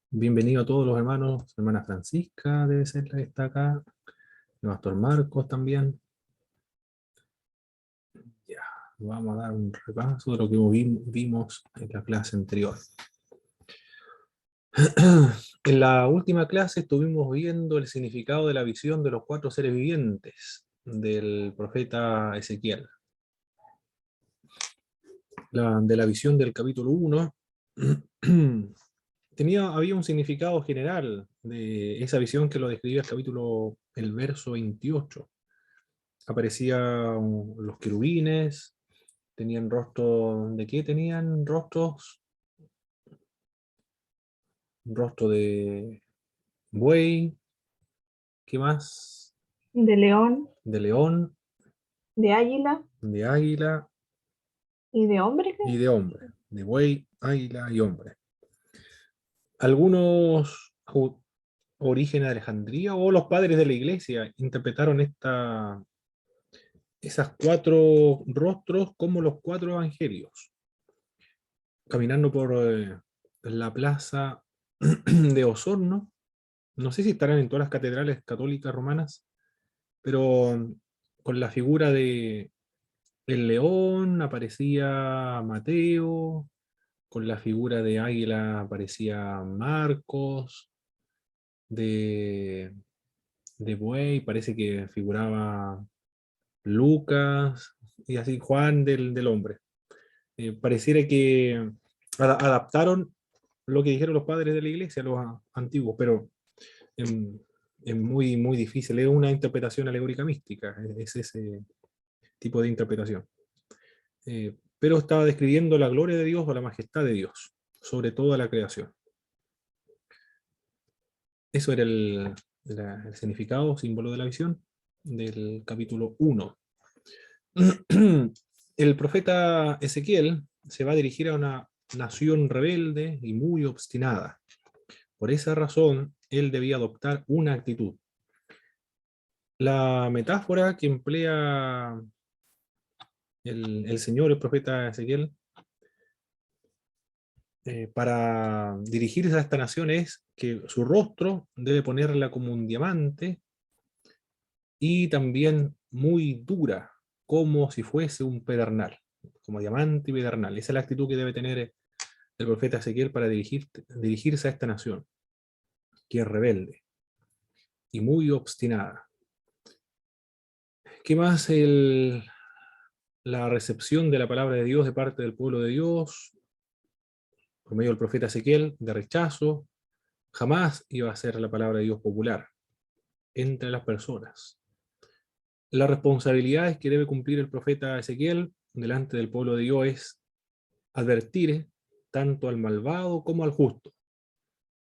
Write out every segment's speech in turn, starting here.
Bienvenido a todos los hermanos. Hermana Francisca debe ser la que está acá. El pastor Marcos también. Ya, vamos a dar un repaso de lo que vimos en la clase anterior. En la última clase estuvimos viendo el significado de la visión de los 4 seres vivientes del profeta Ezequiel. De la visión del capítulo 1 había un significado general de esa visión que lo describía el verso 28. Aparecían los querubines, tenían rostro, ¿de qué tenían rostros? Rostro de buey, ¿qué más? De león, De león, de águila de águila y de hombre, y ¿qué? de hombre, de buey, águila y hombre. Algunos orígenes de Alejandría o los padres de la iglesia interpretaron esas 4 rostros como los 4 evangelios. Caminando por la plaza de Osorno, no sé si estarán en todas las catedrales católicas romanas, pero con la figura de el león aparecía Mateo, con la figura de águila aparecía Marcos, de, de buey parece que figuraba Lucas, y así Juan del hombre. Pareciera que adaptaron lo que dijeron los padres de la iglesia, los antiguos, pero em, es muy, muy difícil. Es una interpretación alegórica mística, es ese tipo de interpretación. Pero estaba describiendo la gloria de Dios o la majestad de Dios sobre toda la creación. Eso era el significado, símbolo de la visión del capítulo 1. El profeta Ezequiel se va a dirigir a una nación rebelde y muy obstinada. Por esa razón, él debía adoptar una actitud. La metáfora que emplea el Señor, el profeta Ezequiel, para dirigirse a esta nación es que su rostro debe ponerla como un diamante y también muy dura, como si fuese un pedernal, como diamante y pedernal. Esa es la actitud que debe tener el profeta Ezequiel para dirigirse a esta nación, que es rebelde y muy obstinada. ¿Qué más? La recepción de la palabra de Dios de parte del pueblo de Dios, por medio del profeta Ezequiel, de rechazo, jamás iba a ser la palabra de Dios popular entre las personas. Las responsabilidades que debe cumplir el profeta Ezequiel delante del pueblo de Dios es advertir tanto al malvado como al justo.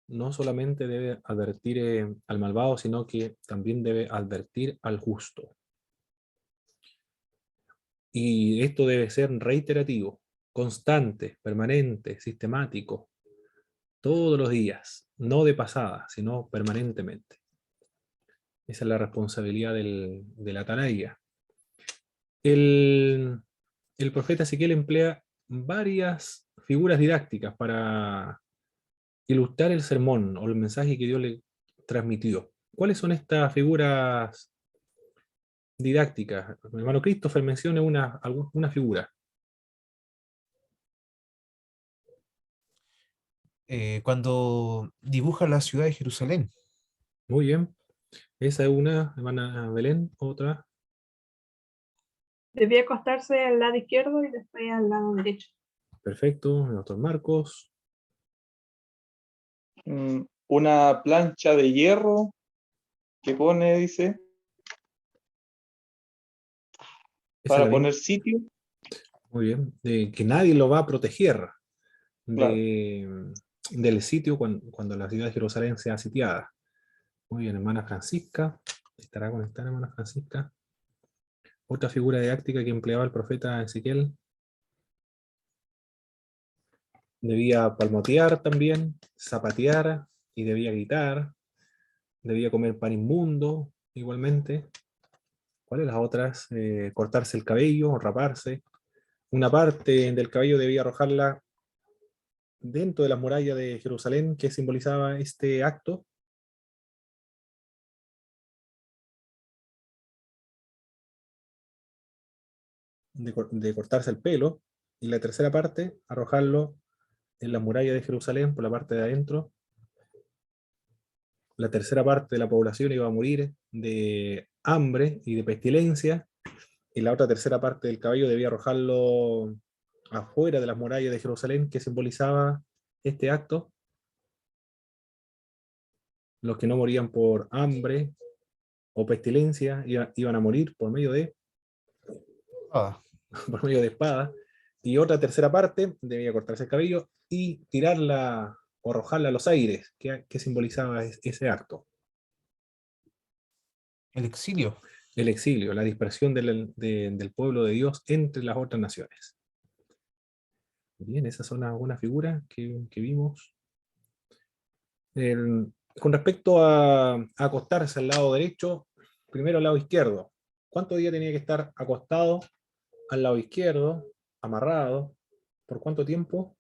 No solamente debe advertir al malvado, sino que también debe advertir al justo. Y esto debe ser reiterativo, constante, permanente, sistemático, todos los días, no de pasada, sino permanentemente. Esa es la responsabilidad del atalaya. El, el profeta Ezequiel emplea varias figuras didácticas para ilustrar el sermón o el mensaje que Dios le transmitió. ¿Cuáles son estas figuras didácticas? Mi hermano Christopher mencione una figura. Cuando dibuja la ciudad de Jerusalén. Muy bien. Esa es una, hermana Belén, otra. Debía acostarse al lado izquierdo y después al lado derecho. Perfecto, el doctor Marcos. Una plancha de hierro que pone, dice, Esa es la para misma. poner sitio. Muy bien. De que nadie lo va a proteger Claro. del sitio cuando la ciudad de Jerusalén sea sitiada. Muy bien, hermana Francisca. ¿Estará conectada, hermana Francisca? Otra figura didáctica que empleaba el profeta Ezequiel. Debía palmotear también, zapatear y debía gritar. Debía comer pan inmundo igualmente. ¿Cuáles las otras? Cortarse el cabello o raparse. Una parte del cabello debía arrojarla dentro de las murallas de Jerusalén que simbolizaba este acto. De cortarse el pelo, y la tercera parte, arrojarlo en las murallas de Jerusalén por la parte de adentro. La tercera parte de la población iba a morir de hambre y de pestilencia, y la otra tercera parte del cabello debía arrojarlo afuera de las murallas de Jerusalén, que simbolizaba este acto. Los que no morían por hambre o pestilencia iban a morir por medio de, Ah, por medio de espada, y otra tercera parte debía cortarse el cabello y tirarla o arrojarla a los aires, que simbolizaba ese acto. el exilio. El exilio, la dispersión del pueblo de Dios entre las otras naciones. Bien, esas son algunas figuras que vimos. Con respecto a acostarse al lado derecho, primero al lado izquierdo. ¿Cuántos días tenía que estar acostado al lado izquierdo, amarrado? ¿Por cuánto tiempo?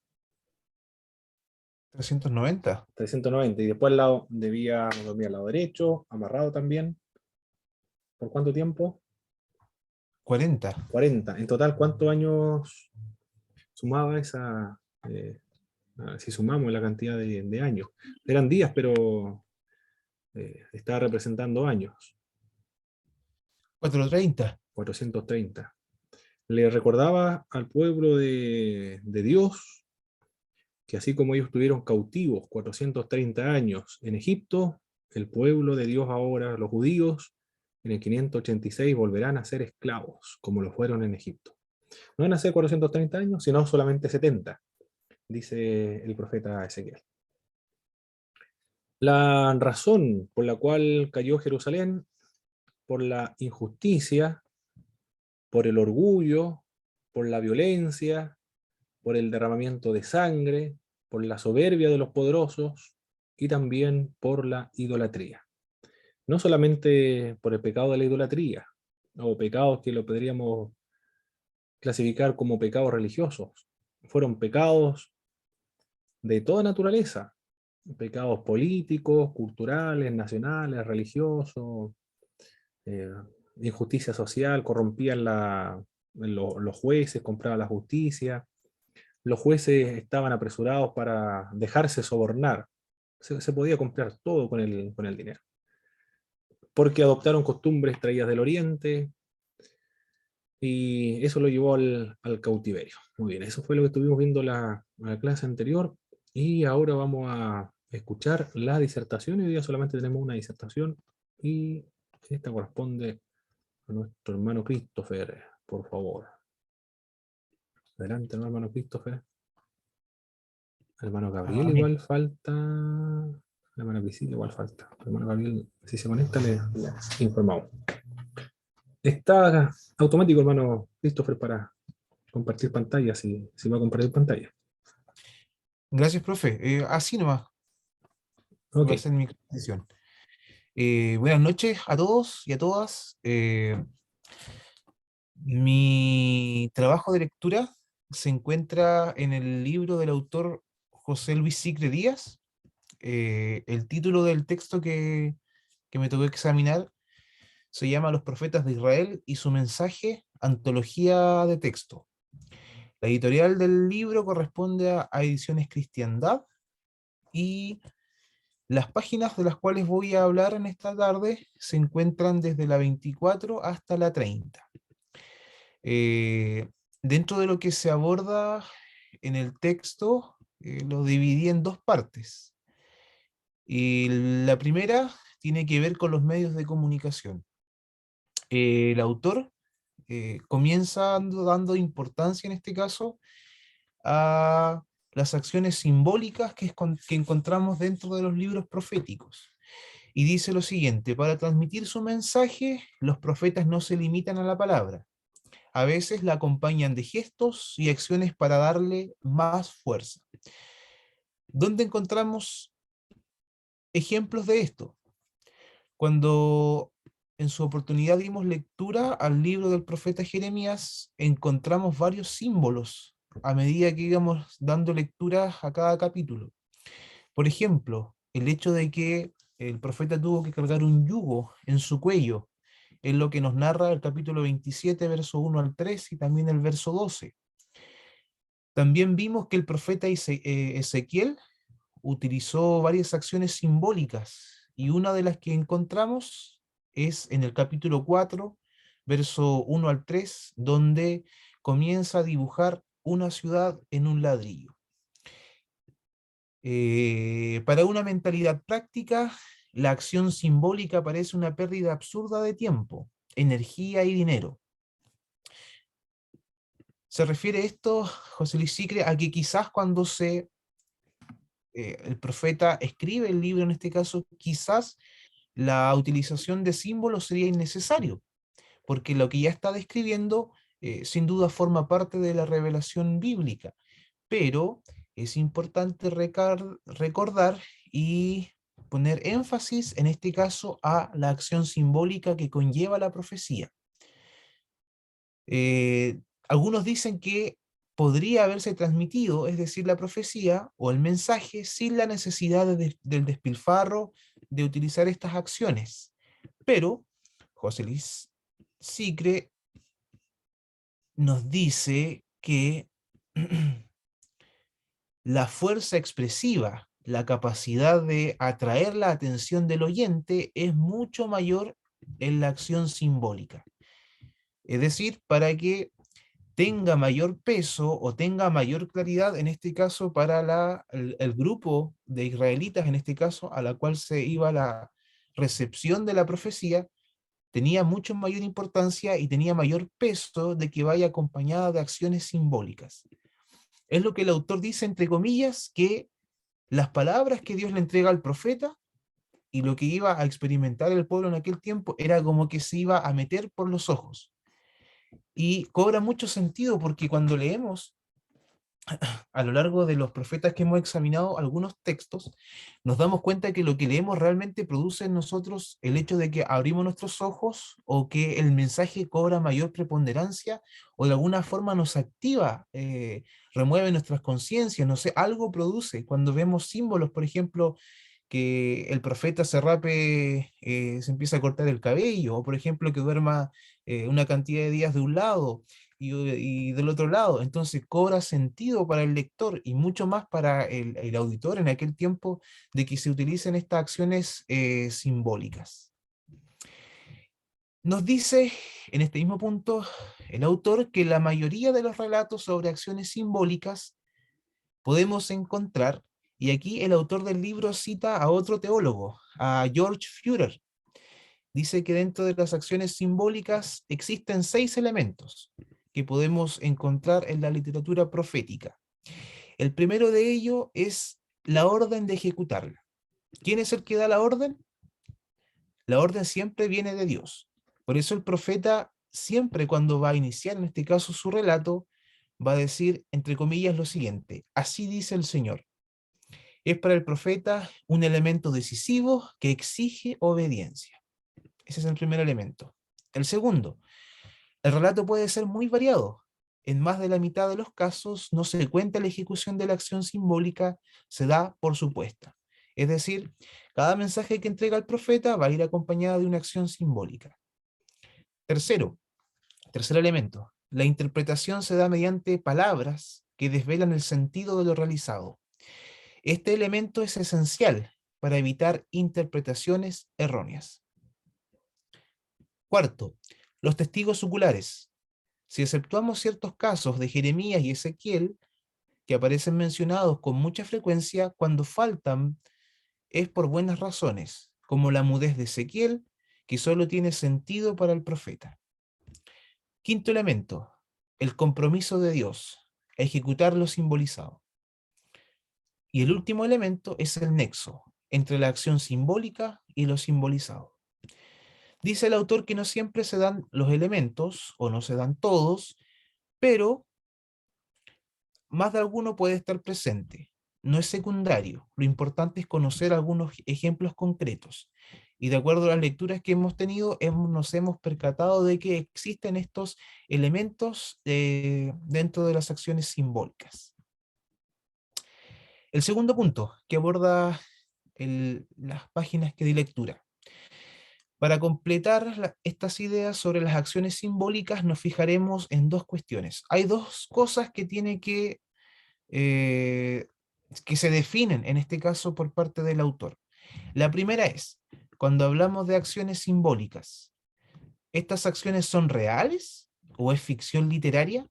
390. 390. Y después al lado, debía dormir al lado derecho, amarrado también. ¿Por cuánto tiempo? 40. 40. En total, ¿cuántos años sumaba esa? Si sumamos la cantidad de años. Eran días, pero estaba representando años. 430. 430. Le recordaba al pueblo de Dios que así como ellos estuvieron cautivos 430 años en Egipto, el pueblo de Dios ahora, los judíos, en el 586 volverán a ser esclavos, como lo fueron en Egipto. No van a ser 430 años, sino solamente 70, dice el profeta Ezequiel. La razón por la cual cayó Jerusalén, por la injusticia, por el orgullo, por la violencia, por el derramamiento de sangre, por la soberbia de los poderosos y también por la idolatría. No solamente por el pecado de la idolatría, o pecados que lo podríamos clasificar como pecados religiosos, fueron pecados de toda naturaleza, pecados políticos, culturales, nacionales, religiosos, eh, injusticia social, corrompían los jueces, compraban la justicia, los jueces estaban apresurados para dejarse sobornar, se podía comprar todo con el dinero, porque adoptaron costumbres traídas del Oriente, y eso lo llevó al cautiverio. Muy bien, eso fue lo que estuvimos viendo la clase anterior, y ahora vamos a escuchar la disertación. Hoy día solamente tenemos una disertación, y esta corresponde a nuestro hermano Christopher, por favor. Adelante, hermano Christopher. Hermano Gabriel Amén. igual falta. Hermano Priscila igual falta. Hermano Gabriel, si se conecta, le informamos. Está automático, hermano Christopher, para compartir pantalla, si va a compartir pantalla. Gracias, profe. Así nomás Ok. va a ser mi exposición. Buenas noches a todos y a todas. Mi trabajo de lectura se encuentra en el libro del autor José Luis Sicre Díaz. El título del texto que me tocó examinar se llama Los profetas de Israel y su mensaje, antología de texto. La editorial del libro corresponde a Ediciones Cristiandad, y las páginas de las cuales voy a hablar en esta tarde se encuentran desde la 24 hasta la 30. Eh, Dentro de lo que se aborda en el texto, lo dividí en dos partes. Y la primera tiene que ver con los medios de comunicación. El autor comienza dando importancia en este caso a las acciones simbólicas que encontramos dentro de los libros proféticos. Y dice lo siguiente: para transmitir su mensaje, los profetas no se limitan a la palabra. A veces la acompañan de gestos y acciones para darle más fuerza. ¿Dónde encontramos ejemplos de esto? Cuando en su oportunidad dimos lectura al libro del profeta Jeremías, encontramos varios símbolos a medida que íbamos dando lecturas a cada capítulo. Por ejemplo, el hecho de que el profeta tuvo que cargar un yugo en su cuello, es lo que nos narra el capítulo 27, verso 1 al 3 y también el verso 12. También vimos que el profeta Ezequiel utilizó varias acciones simbólicas y una de las que encontramos es en el capítulo 4, verso 1 al 3, donde comienza a dibujar una ciudad en un ladrillo. Para una mentalidad práctica, la acción simbólica parece una pérdida absurda de tiempo, energía y dinero. Se refiere esto, José Luis Sicre, a que quizás cuando el profeta escribe el libro, en este caso, quizás la utilización de símbolos sería innecesario, porque lo que ya está describiendo sin duda forma parte de la revelación bíblica, pero es importante recordar y poner énfasis, en este caso, a la acción simbólica que conlleva la profecía. Algunos dicen que podría haberse transmitido, es decir, la profecía o el mensaje, sin la necesidad del despilfarro de utilizar estas acciones. Pero José Luis Sicre nos dice que la fuerza expresiva, la capacidad de atraer la atención del oyente es mucho mayor en la acción simbólica. Es decir, para que tenga mayor peso o tenga mayor claridad, en este caso para el grupo de israelitas, en este caso, a la cual se iba la recepción de la profecía, tenía mucho mayor importancia y tenía mayor peso de que vaya acompañada de acciones simbólicas. Es lo que el autor dice, entre comillas, que las palabras que Dios le entrega al profeta y lo que iba a experimentar el pueblo en aquel tiempo era como que se iba a meter por los ojos. Y cobra mucho sentido porque cuando leemos a lo largo de los profetas que hemos examinado algunos textos, nos damos cuenta que lo que leemos realmente produce en nosotros el hecho de que abrimos nuestros ojos o que el mensaje cobra mayor preponderancia o de alguna forma nos activa, remueve nuestras conciencias, no sé, algo produce. Cuando vemos símbolos, por ejemplo, que el profeta se rape, se empieza a cortar el cabello, o por ejemplo que duerma una cantidad de días de un lado y del otro lado. Entonces cobra sentido para el lector y mucho más para el auditor en aquel tiempo de que se utilicen estas acciones simbólicas. Nos dice en este mismo punto el autor que la mayoría de los relatos sobre acciones simbólicas podemos encontrar, y aquí el autor del libro cita a otro teólogo, a George Führer. Dice que dentro de las acciones simbólicas existen 6 elementos que podemos encontrar en la literatura profética. El primero de ellos es la orden de ejecutarla. ¿Quién es el que da la orden? La orden siempre viene de Dios. Por eso el profeta siempre cuando va a iniciar, en este caso su relato, va a decir, entre comillas, lo siguiente: así dice el Señor. Es para el profeta un elemento decisivo que exige obediencia. Ese es el primer elemento. El segundo, el relato puede ser muy variado. En más de la mitad de los casos no se cuenta la ejecución de la acción simbólica, se da por supuesta. Es decir, cada mensaje que entrega el profeta va a ir acompañada de una acción simbólica. Tercer elemento, la interpretación se da mediante palabras que desvelan el sentido de lo realizado. Este elemento es esencial para evitar interpretaciones erróneas. Cuarto, los testigos oculares. Si exceptuamos ciertos casos de Jeremías y Ezequiel, que aparecen mencionados con mucha frecuencia, cuando faltan es por buenas razones, como la mudez de Ezequiel, que solo tiene sentido para el profeta. Quinto elemento, el compromiso de Dios, a ejecutar lo simbolizado. Y el último elemento es el nexo entre la acción simbólica y lo simbolizado. Dice el autor que no siempre se dan los elementos, o no se dan todos, pero más de alguno puede estar presente. No es secundario, lo importante es conocer algunos ejemplos concretos. Y de acuerdo a las lecturas que hemos tenido, nos hemos percatado de que existen estos elementos dentro de las acciones simbólicas. El segundo punto que aborda las páginas que di lectura. Para completar estas ideas sobre las acciones simbólicas, nos fijaremos en dos cuestiones. Hay dos cosas que que se definen en este caso por parte del autor. La primera es, cuando hablamos de acciones simbólicas, ¿estas acciones son reales o es ficción literaria?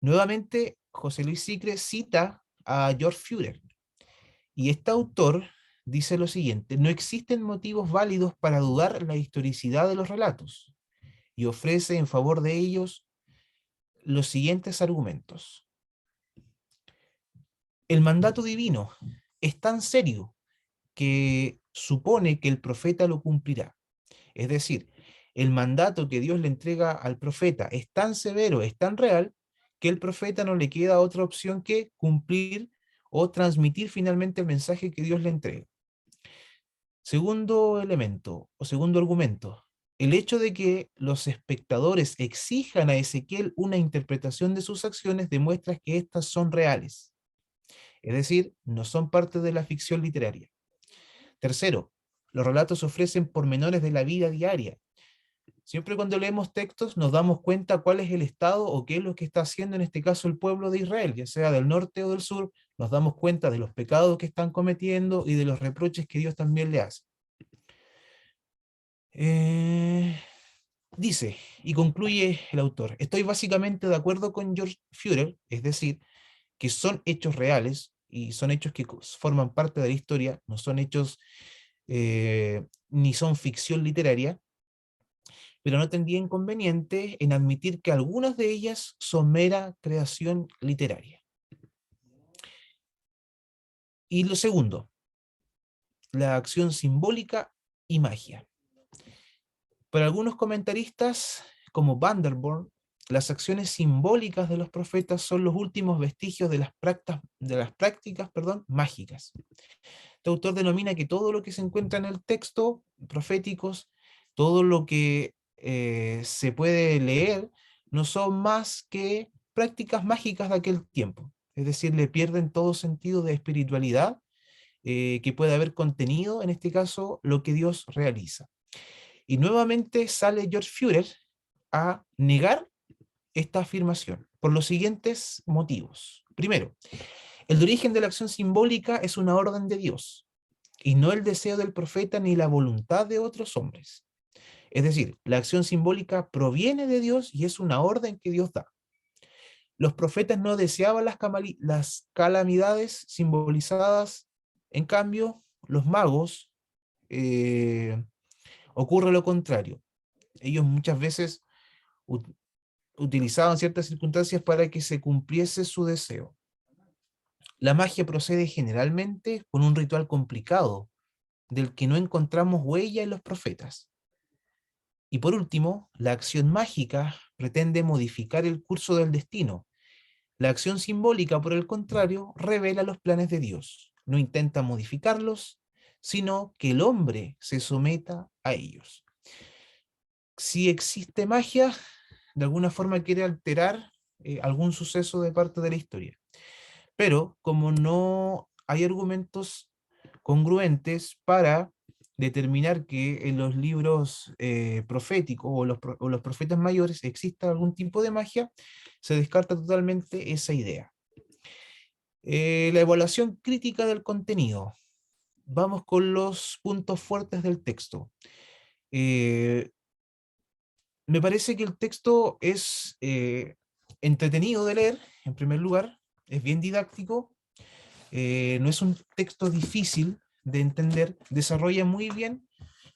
Nuevamente, José Luis Sicre cita a George Führer, y este autor dice lo siguiente: no existen motivos válidos para dudar la historicidad de los relatos, y ofrece en favor de ellos los siguientes argumentos. El mandato divino es tan serio que supone que el profeta lo cumplirá. Es decir, el mandato que Dios le entrega al profeta es tan severo, es tan real, que el profeta no le queda otra opción que cumplir o transmitir finalmente el mensaje que Dios le entrega. Segundo elemento, o segundo argumento, el hecho de que los espectadores exijan a Ezequiel una interpretación de sus acciones demuestra que éstas son reales. Es decir, no son parte de la ficción literaria. Tercero, los relatos ofrecen pormenores de la vida diaria. Siempre cuando leemos textos nos damos cuenta cuál es el estado o qué es lo que está haciendo en este caso el pueblo de Israel, ya sea del norte o del sur. Nos damos cuenta de los pecados que están cometiendo y de los reproches que Dios también le hace. Dice y concluye el autor: estoy básicamente de acuerdo con George Führer, es decir, que son hechos reales y son hechos que forman parte de la historia, no son hechos ni son ficción literaria, pero no tendría inconveniente en admitir que algunas de ellas son mera creación literaria. Y lo segundo, la acción simbólica y magia. Para algunos comentaristas, como Vanderborn, las acciones simbólicas de los profetas son los últimos vestigios de las prácticas mágicas. Este autor denomina que todo lo que se encuentra en el texto proféticos, todo lo que se puede leer, no son más que prácticas mágicas de aquel tiempo. Es decir, le pierden todo sentido de espiritualidad que puede haber contenido, en este caso, lo que Dios realiza. Y nuevamente sale George Führer a negar esta afirmación por los siguientes motivos. Primero, el origen de la acción simbólica es una orden de Dios, y no el deseo del profeta ni la voluntad de otros hombres. Es decir, la acción simbólica proviene de Dios y es una orden que Dios da. Los profetas no deseaban las calamidades simbolizadas, en cambio, los magos ocurre lo contrario. Ellos muchas veces utilizaban ciertas circunstancias para que se cumpliese su deseo. La magia procede generalmente con un ritual complicado, del que no encontramos huella en los profetas. Y por último, la acción mágica pretende modificar el curso del destino. La acción simbólica, por el contrario, revela los planes de Dios. No intenta modificarlos, sino que el hombre se someta a ellos. Si existe magia, de alguna forma quiere alterar algún suceso de parte de la historia. Pero como no hay argumentos congruentes para determinar que en los libros proféticos o los profetas mayores exista algún tipo de magia, se descarta totalmente esa idea. La evaluación crítica del contenido. Vamos con los puntos fuertes del texto. Me parece que el texto es entretenido de leer, en primer lugar, es bien didáctico, no es un texto difícil de entender, desarrolla muy bien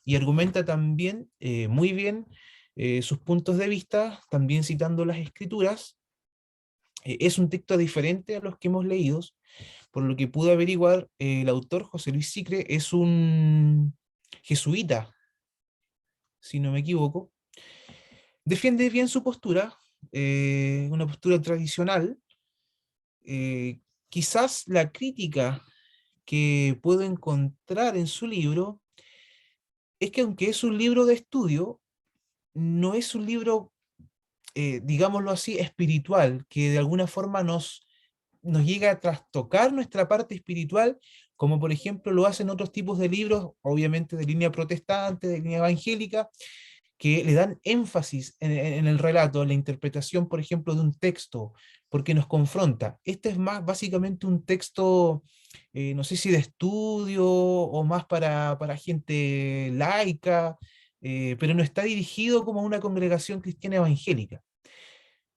y argumenta también muy bien sus puntos de vista, también citando las escrituras. Es un texto diferente a los que hemos leído, por lo que pude averiguar, el autor, José Luis Sicre, es un jesuita, si no me equivoco. Defiende bien su postura, una postura tradicional. Quizás la crítica que puedo encontrar en su libro es que aunque es un libro de estudio, no es un libro, digámoslo así, espiritual, que de alguna forma nos llega a trastocar nuestra parte espiritual, como por ejemplo lo hacen otros tipos de libros, obviamente de línea protestante, de línea evangélica, que le dan énfasis en el relato, en la interpretación, por ejemplo, de un texto, porque nos confronta. Este es más básicamente un texto, no sé si de estudio o más para gente laica, pero no está dirigido como a una congregación cristiana evangélica.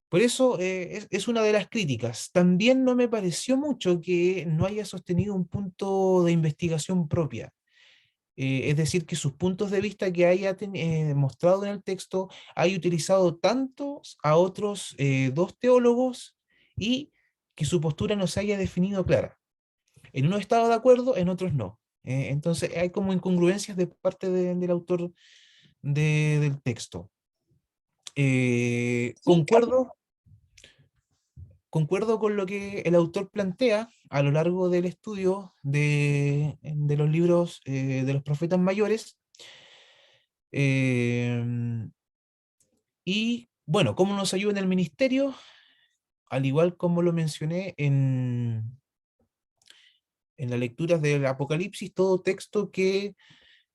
Por eso es una de las críticas. También no me pareció mucho que no haya sostenido un punto de investigación propia. Es decir, que sus puntos de vista que haya mostrado en el texto haya utilizado tantos a otros dos teólogos y que su postura no se haya definido clara. En unos estaba de acuerdo, en otros no. Entonces hay como incongruencias de parte del autor del texto. Sí, Concuerdo con lo que el autor plantea a lo largo del estudio de los libros de los profetas mayores. eh, y bueno, ¿cómo nos ayuda en el ministerio? Al igual como lo mencioné en las lecturas del Apocalipsis, todo texto que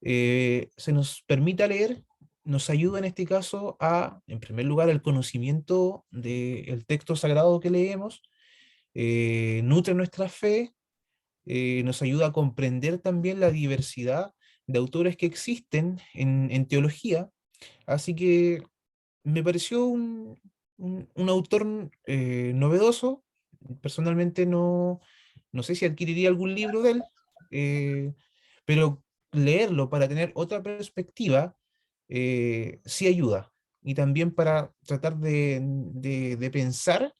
se nos permita leer nos ayuda en este caso a, en primer lugar, el conocimiento del texto sagrado que leemos, nutre nuestra fe, nos ayuda a comprender también la diversidad de autores que existen en teología. Así que me pareció un autor novedoso. Personalmente no sé si adquiriría algún libro de él, eh, pero leerlo para tener otra perspectiva sí ayuda. Y también para tratar de pensar,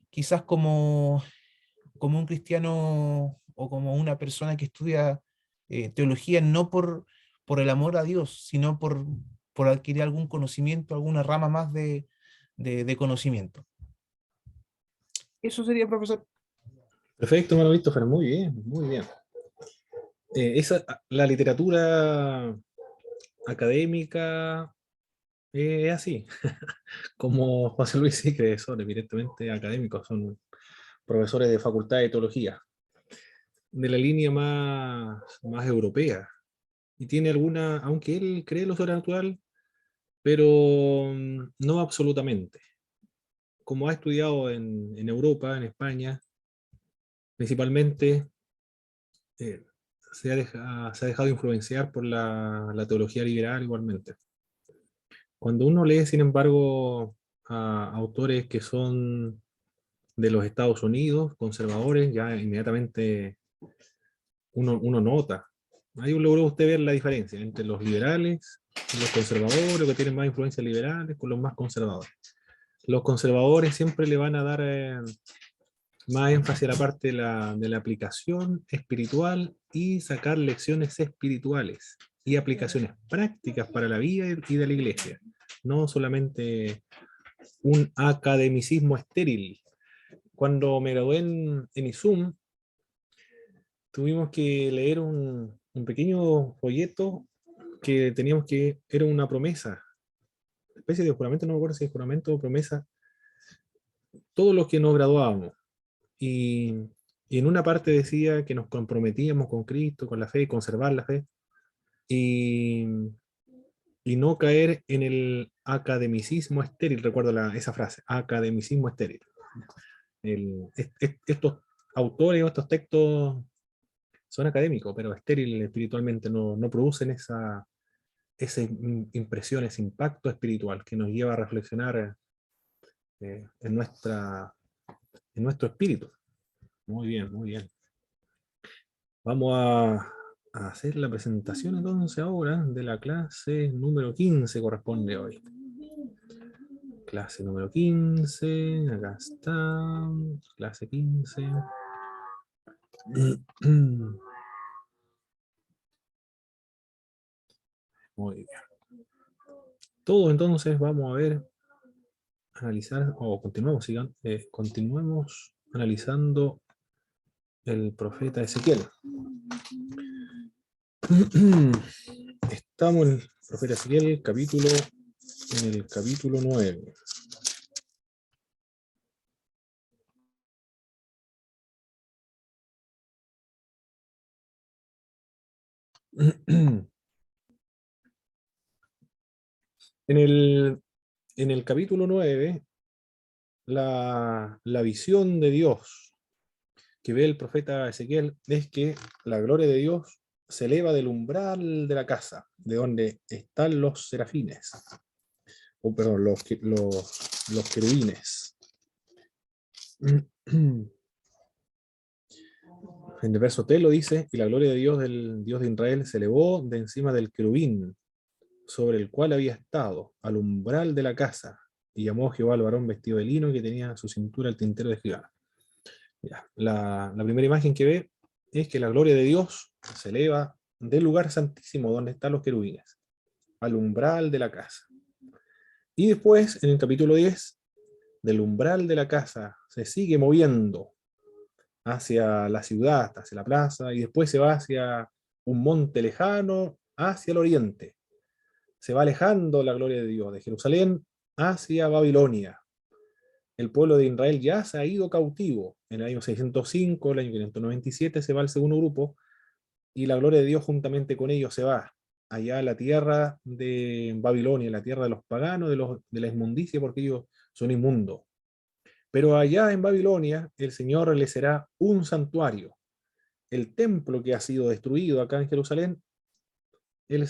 quizás como un cristiano o como una persona que estudia teología, no por el amor a Dios, sino por adquirir algún conocimiento, alguna rama más de conocimiento. Eso sería, profesor. Perfecto, hermano Christopher, muy bien, muy bien. La literatura académica es así, como José Luis Sicre, son evidentemente académicos, son profesores de facultad de teología, de la línea más europea, y tiene alguna, aunque él cree lo sobrenatural, pero no absolutamente. Como ha estudiado en Europa, en España, principalmente, eh, se ha dejado influenciar por la teología liberal igualmente. Cuando uno lee, sin embargo, a autores que son de los Estados Unidos, conservadores, ya inmediatamente uno nota. Ahí logró usted ver la diferencia entre los liberales y los conservadores, que tienen más influencias liberales, con los más conservadores. Los conservadores siempre le van a dar más énfasis a la parte de la aplicación espiritual y sacar lecciones espirituales y aplicaciones prácticas para la vida y de la iglesia. No solamente un academicismo estéril. Cuando me gradué en ISUM, tuvimos que leer un pequeño folleto que teníamos que, era una promesa, especie de juramento, no me acuerdo si es juramento o promesa, todos los que nos graduábamos. Y, y en una parte decía que nos comprometíamos con Cristo, con la fe, conservar la fe, y, y no caer en el academicismo estéril, recuerdo esa frase, academicismo estéril. Estos autores o estos textos son académicos, pero estériles espiritualmente, no producen esa impresión, ese impacto espiritual que nos lleva a reflexionar en nuestro espíritu. Muy bien, muy bien. Vamos a hacer la presentación entonces ahora de la clase número 15, corresponde hoy. Clase número 15, acá está, clase 15. Muy bien. Todo entonces vamos a ver, analizar, o continuemos analizando el profeta Ezequiel. Estamos en el profeta Ezequiel, en el capítulo 9. En el capítulo 9, la visión de Dios que ve el profeta Ezequiel es que la gloria de Dios se eleva del umbral de la casa, de donde están los serafines, o perdón, los querubines. En el verso 3 lo dice, y la gloria de Dios, del Dios de Israel, se elevó de encima del querubín, sobre el cual había estado, al umbral de la casa, y llamó Jehová al varón vestido de lino que tenía a su cintura el tintero de escribano. Ya, la primera imagen que ve es que la gloria de Dios se eleva del lugar santísimo donde están los querubines, al umbral de la casa. Y después, en el capítulo 10, del umbral de la casa se sigue moviendo hacia la ciudad, hacia la plaza, y después se va hacia un monte lejano, hacia el oriente. Se va alejando la gloria de Dios de Jerusalén hacia Babilonia. El pueblo de Israel ya se ha ido cautivo. En el año 605, el año 597 se va al segundo grupo, y la gloria de Dios juntamente con ellos se va allá a la tierra de Babilonia, la tierra de los paganos, de la inmundicia, porque ellos son inmundos. Pero allá en Babilonia el Señor les será un santuario. El templo que ha sido destruido acá en Jerusalén, el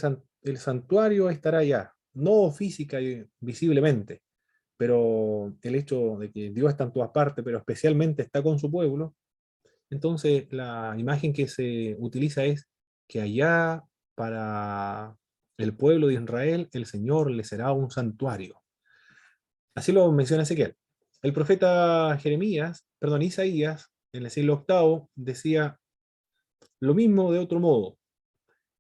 santuario estará allá, no física y visiblemente, pero el hecho de que Dios está en todas partes, pero especialmente está con su pueblo, entonces la imagen que se utiliza es que allá para el pueblo de Israel el Señor le será un santuario. Así lo menciona Ezequiel. El profeta Isaías, en el siglo VIII, decía lo mismo de otro modo,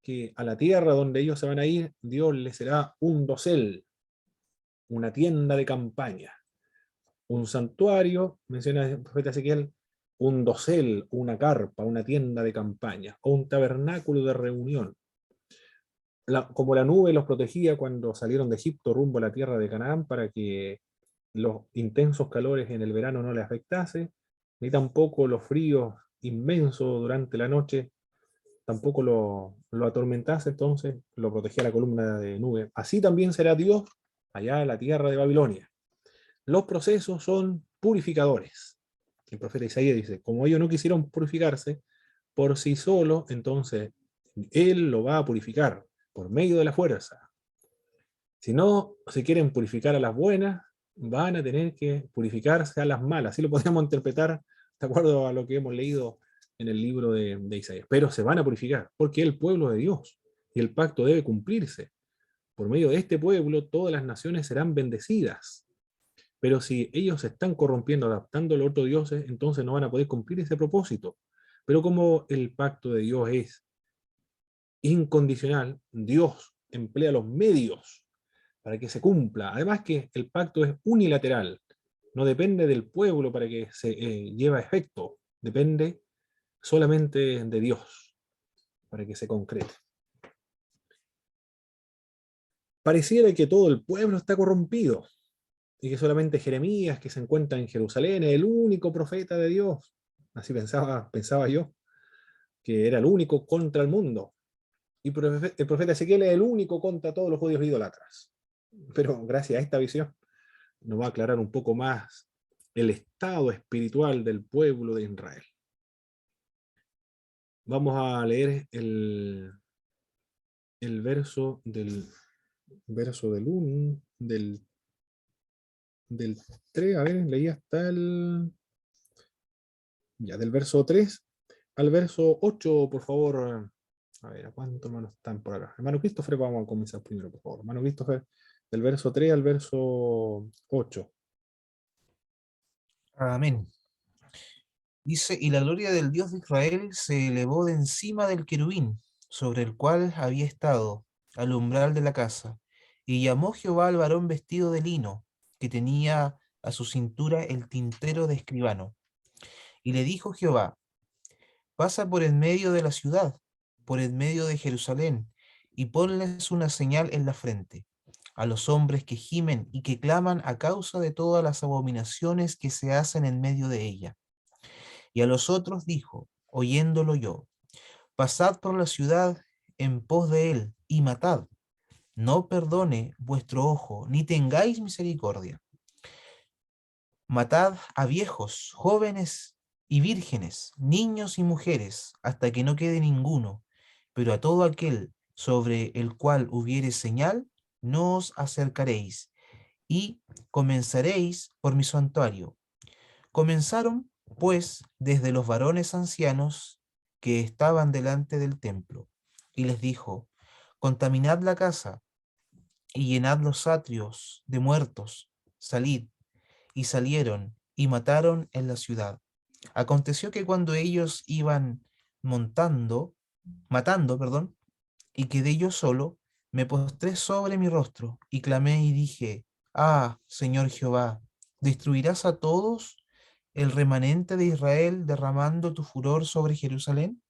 que a la tierra donde ellos se van a ir, Dios les será un dosel, una tienda de campaña. Un santuario, menciona el profeta Ezequiel, un dosel, una carpa, una tienda de campaña, o un tabernáculo de reunión. Como la nube los protegía cuando salieron de Egipto rumbo a la tierra de Canaán para que los intensos calores en el verano no les afectase, ni tampoco los fríos inmensos durante la noche tampoco lo atormentase, entonces lo protegía la columna de nube. Así también será Dios allá en la tierra de Babilonia. Los procesos son purificadores. El profeta Isaías dice, como ellos no quisieron purificarse por sí solos, entonces Él lo va a purificar por medio de la fuerza. Si no se quieren purificar a las buenas, van a tener que purificarse a las malas. Así lo podemos interpretar de acuerdo a lo que hemos leído en el libro de Isaías. Pero se van a purificar porque es el pueblo de Dios y el pacto debe cumplirse. Por medio de este pueblo todas las naciones serán bendecidas. Pero si ellos se están corrompiendo, adaptando a los otros dioses, entonces no van a poder cumplir ese propósito. Pero como el pacto de Dios es incondicional, Dios emplea los medios para que se cumpla. Además que el pacto es unilateral, no depende del pueblo para que se lleve a efecto, depende solamente de Dios para que se concrete. Pareciera que todo el pueblo está corrompido y que solamente Jeremías, que se encuentra en Jerusalén, es el único profeta de Dios. Así pensaba yo, que era el único contra el mundo. Y el profeta Ezequiel es el único contra todos los judíos idólatras. Pero gracias a esta visión nos va a aclarar un poco más el estado espiritual del pueblo de Israel. Vamos a leer el verso del 1, del 3, a ver, leí hasta del verso 3 al verso 8, por favor. A ver, ¿a cuántos hermanos están por acá? Hermano Christopher, vamos a comenzar primero, por favor. Hermano Christopher, del verso 3 al verso 8. Amén. Dice, y la gloria del Dios de Israel se elevó de encima del querubín, sobre el cual había estado, al umbral de la casa, y llamó Jehová al varón vestido de lino, que tenía a su cintura el tintero de escribano. Y le dijo Jehová, pasa por en medio de la ciudad, por en medio de Jerusalén, y ponles una señal en la frente a los hombres que gimen y que claman a causa de todas las abominaciones que se hacen en medio de ella. Y a los otros dijo, oyéndolo yo, pasad por la ciudad en pos de él y matad. No perdone vuestro ojo, ni tengáis misericordia. Matad a viejos, jóvenes y vírgenes, niños y mujeres, hasta que no quede ninguno, pero a todo aquel sobre el cual hubiere señal, no os acercaréis, y comenzaréis por mi santuario. Comenzaron, pues, desde los varones ancianos que estaban delante del templo, y les dijo, contaminad la casa, y llenad los atrios de muertos, salid. Y salieron, y mataron en la ciudad. Aconteció que cuando ellos iban matando, perdón, y quedé yo solo, me postré sobre mi rostro, y clamé y dije, ah, Señor Jehová, ¿destruirás a todos el remanente de Israel derramando tu furor sobre Jerusalén?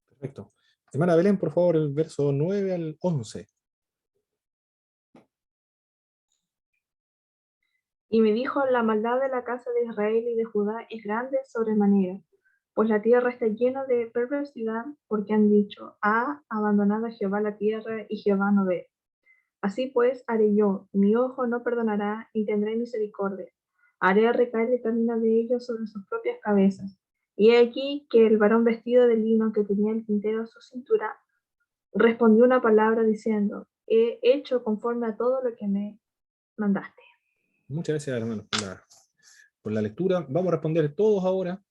Perfecto. Hermana Belén, por favor, el verso 9 al 11. Y me dijo, la maldad de la casa de Israel y de Judá es grande sobremanera, pues la tierra está llena de perversidad, porque han dicho, ha abandonado a Jehová la tierra y Jehová no ve. Así pues haré yo, mi ojo no perdonará y tendré misericordia. Haré recaer el camino de ellos sobre sus propias cabezas. Y he aquí que el varón vestido de lino que tenía el tintero a su cintura respondió una palabra diciendo, he hecho conforme a todo lo que me mandaste. Muchas gracias, hermanos, por la lectura. Vamos a responder todos ahora.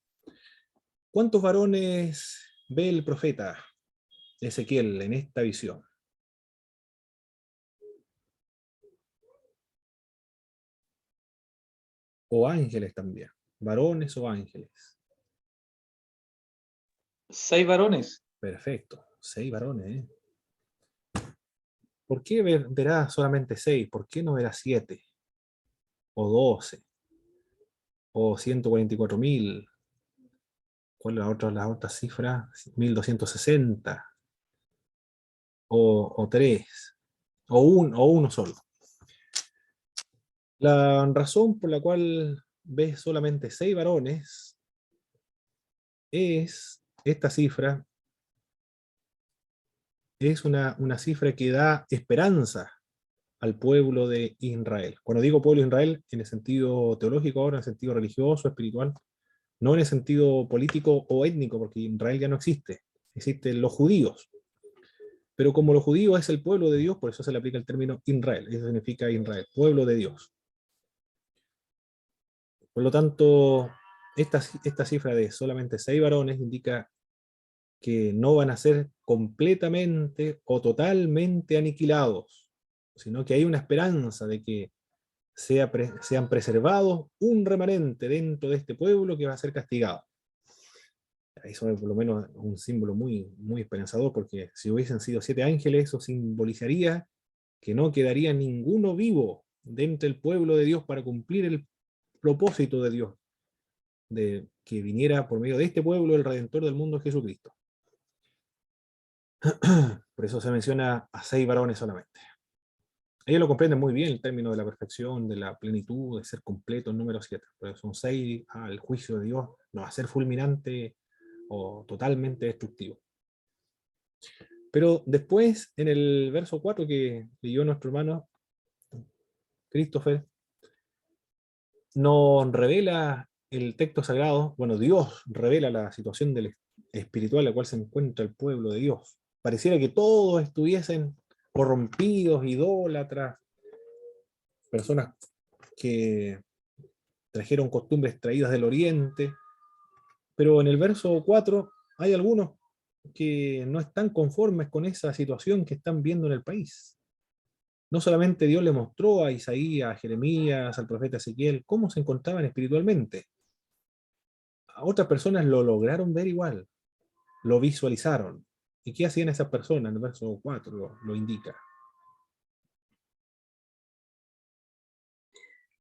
¿Cuántos varones ve el profeta Ezequiel en esta visión? O ángeles también. Varones o ángeles. 6 varones. Perfecto. 6 varones, ¿eh? ¿Por qué verá solamente 6? ¿Por qué no verá 7? ¿O 12? ¿O 144.000? ¿Cuál es la otra cifra? 1.260. ¿O 3? ¿O uno solo? La razón por la cual ves solamente 6 varones es esta cifra. Es una cifra que da esperanza al pueblo de Israel. Cuando digo pueblo de Israel, en el sentido teológico ahora, en el sentido religioso, espiritual, no en el sentido político o étnico, porque Israel ya no existe. Existen los judíos. Pero como los judíos es el pueblo de Dios, por eso se le aplica el término Israel. Eso significa Israel, pueblo de Dios. Por lo tanto, esta cifra de solamente 6 varones indica que no van a ser completamente o totalmente aniquilados, sino que hay una esperanza de que sean preservados un remanente dentro de este pueblo que va a ser castigado. Eso es por lo menos un símbolo muy, muy esperanzador, porque si hubiesen sido 7 ángeles, eso simbolizaría que no quedaría ninguno vivo dentro del pueblo de Dios para cumplir el propósito de Dios, de que viniera por medio de este pueblo el Redentor del mundo, Jesucristo. Por eso se menciona a 6 varones solamente. Ellos lo comprenden muy bien, el término de la perfección, de la plenitud, de ser completo, el número 7. Pero son 6 al juicio de Dios, no va a ser fulminante o totalmente destructivo. Pero después, en el verso 4 que leyó nuestro hermano Christopher, nos revela el texto sagrado, bueno, Dios revela la situación espiritual en la cual se encuentra el pueblo de Dios. Pareciera que todos estuviesen corrompidos, idólatras, personas que trajeron costumbres traídas del oriente, pero en el verso 4 hay algunos que no están conformes con esa situación que están viendo en el país. No solamente Dios le mostró a Isaías, a Jeremías, al profeta Ezequiel, cómo se encontraban espiritualmente. A otras personas lo lograron ver igual, lo visualizaron. ¿Y qué hacían esas personas? En el verso 4 lo indica.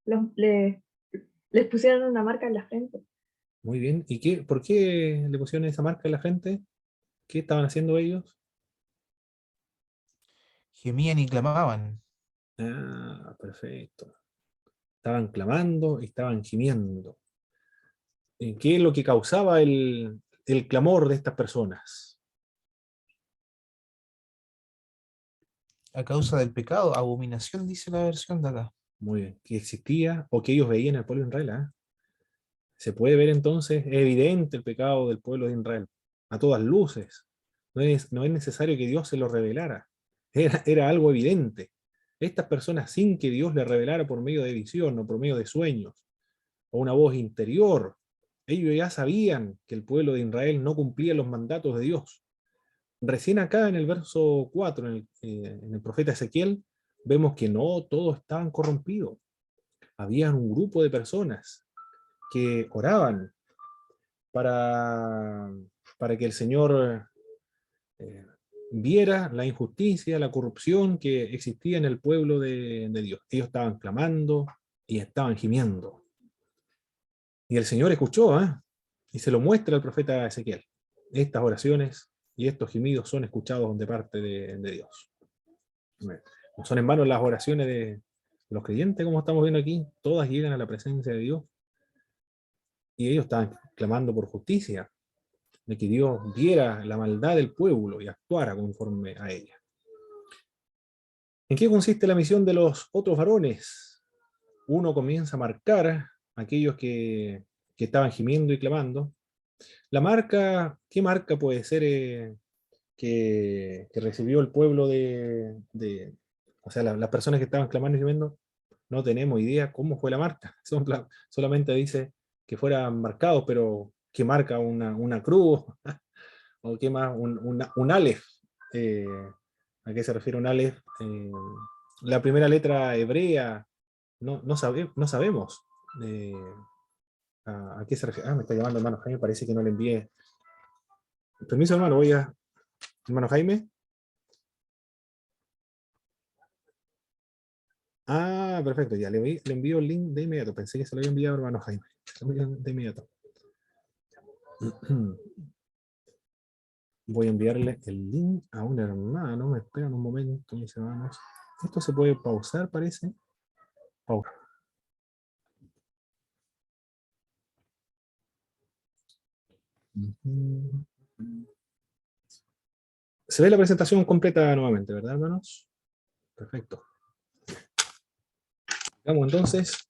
Les pusieron una marca en la frente. Muy bien. ¿Y por qué le pusieron esa marca en la frente? ¿Qué estaban haciendo ellos? gemían y clamaban. Ah, perfecto. Estaban clamando y estaban gimiendo. ¿Qué es lo que causaba el clamor de estas personas? A causa del pecado, abominación, dice la versión de acá. Muy bien, que existía o que ellos veían el pueblo de Israel. ¿Ah? Se puede ver entonces, es evidente el pecado del pueblo de Israel, a todas luces. No es necesario que Dios se lo revelara. Era algo evidente. Estas personas, sin que Dios les revelara por medio de visión o por medio de sueños o una voz interior, ellos ya sabían que el pueblo de Israel no cumplía los mandatos de Dios. Recién acá en el verso 4, en el profeta Ezequiel, vemos que no todos estaban corrompidos. Había un grupo de personas que oraban para, para que el Señor eh, viera la injusticia, la corrupción que existía en el pueblo de Dios. Ellos estaban clamando y estaban gimiendo. Y el Señor escuchó, ¿eh? Y se lo muestra al profeta Ezequiel. Estas oraciones y estos gemidos son escuchados de parte de Dios. No son en vano las oraciones de los creyentes, como estamos viendo aquí. Todas llegan a la presencia de Dios. Y ellos estaban clamando por justicia, de que Dios viera la maldad del pueblo y actuara conforme a ella. ¿En qué consiste la misión de los otros varones? Uno comienza a marcar a aquellos que estaban gimiendo y clamando. La marca, ¿qué marca puede ser que recibió el pueblo o sea, las personas que estaban clamando y gimiendo? No tenemos idea cómo fue la marca. Solamente dice que fueran marcados, pero ¿qué marca? Una cruz, o qué más, un Aleph. Eh, ¿A qué se refiere un Aleph? La primera letra hebrea, no sabemos a qué se refiere. Ah, me está llamando hermano Jaime, parece que no le envié. Permiso, hermano, hermano Jaime. Ah, perfecto, ya le envío el link de inmediato. Pensé que se lo había enviado hermano Jaime. Se lo envío de inmediato. Voy a enviarle el link a un hermano. Me esperan un momento, mis hermanos. Esto se puede pausar, parece. Pausa. Se ve la presentación completa nuevamente, ¿verdad, hermanos? Perfecto. Vamos entonces.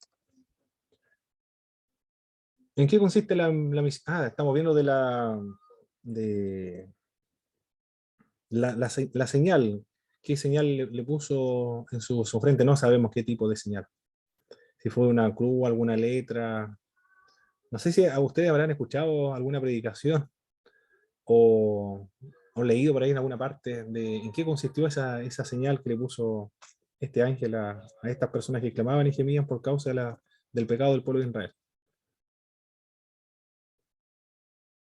¿En qué consiste la misión? Ah, estamos viendo de la señal. ¿Qué señal le puso en su frente? No sabemos qué tipo de señal. Si fue una cruz, alguna letra. No sé si a ustedes habrán escuchado alguna predicación o leído por ahí en alguna parte de en qué consistió esa señal que le puso este ángel a estas personas que clamaban y gemían por causa del pecado del pueblo de Israel.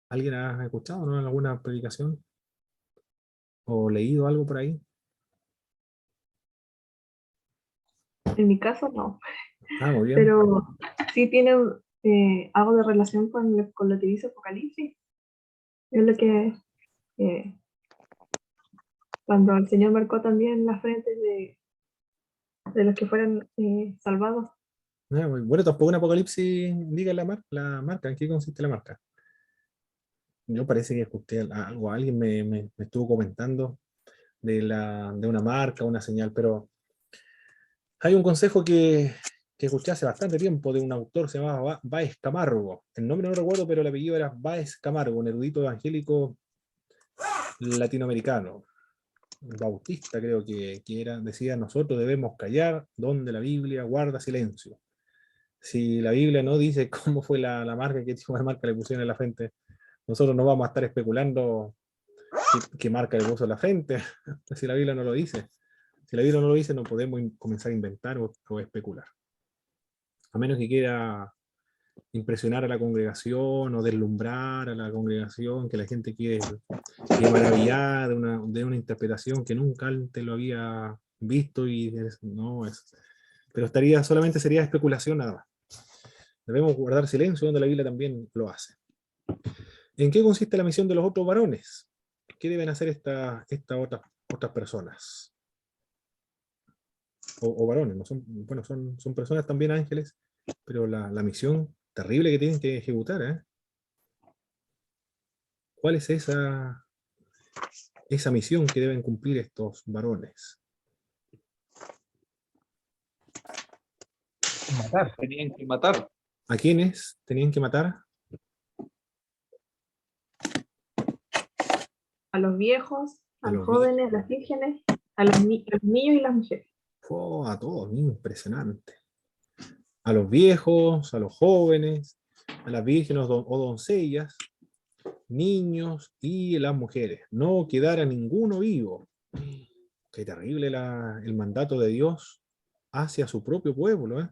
¿Alguien ha escuchado, no, en alguna predicación o leído algo por ahí? En mi caso no, Ah, muy bien. pero sí tiene algo de relación con lo que dice Apocalipsis. Es lo que eh, cuando el Señor marcó también las frentes de los que fueran salvados. Ah, bueno, tampoco en Apocalipsis diga la marca, ¿en qué consiste la marca? Yo parece que escuché algo, alguien me estuvo comentando de una marca, una señal, pero hay un consejo que escuché hace bastante tiempo de un autor, se llamaba Báez Camargo. El nombre no recuerdo, pero el apellido era Báez Camargo, un erudito evangélico latinoamericano, bautista creo que era, decía, nosotros debemos callar donde la Biblia guarda silencio. Si la Biblia no dice cómo fue la marca, qué tipo de marca le pusieron en la frente, nosotros no vamos a estar especulando qué marca le puso en la frente, si la Biblia no lo dice. Si la Biblia no lo dice, no podemos comenzar a inventar o especular. A menos que quiera impresionar a la congregación o deslumbrar a la congregación, que la gente quede maravillada de una interpretación que nunca antes lo había visto y no es. Pero solamente sería especulación nada más. Debemos guardar silencio donde la Biblia también lo hace. ¿En qué consiste la misión de los otros varones? ¿Qué deben hacer estas otras personas? o varones, no son, bueno, son personas también ángeles, pero la misión terrible que tienen que ejecutar, ¿eh? ¿Cuál es esa misión que deben cumplir estos varones? Matar. Tenían que matar. ¿A quiénes tenían que matar? A los viejos, A a los los viejos. jóvenes, a las vírgenes, a los niños y las mujeres. Oh, a todos, impresionante. A los viejos, a los jóvenes, a las vírgenes o doncellas, niños y las mujeres. No quedara ninguno vivo. Qué terrible el mandato de Dios hacia su propio pueblo, ¿eh?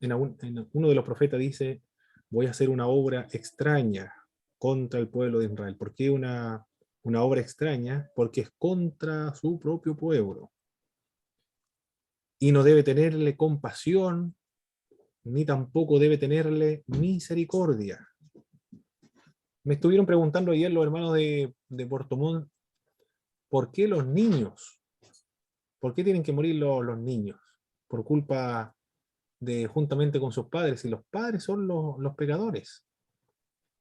En uno de los profetas dice, voy a hacer una obra extraña contra el pueblo de Israel. ¿Por qué una obra extraña? Porque es contra su propio pueblo. Y no debe tenerle compasión, ni tampoco debe tenerle misericordia. Me estuvieron preguntando ayer los hermanos de Puerto Montt, ¿por qué los niños? ¿Por qué tienen que morir los niños? Por culpa de juntamente con sus padres, y los padres son los pecadores.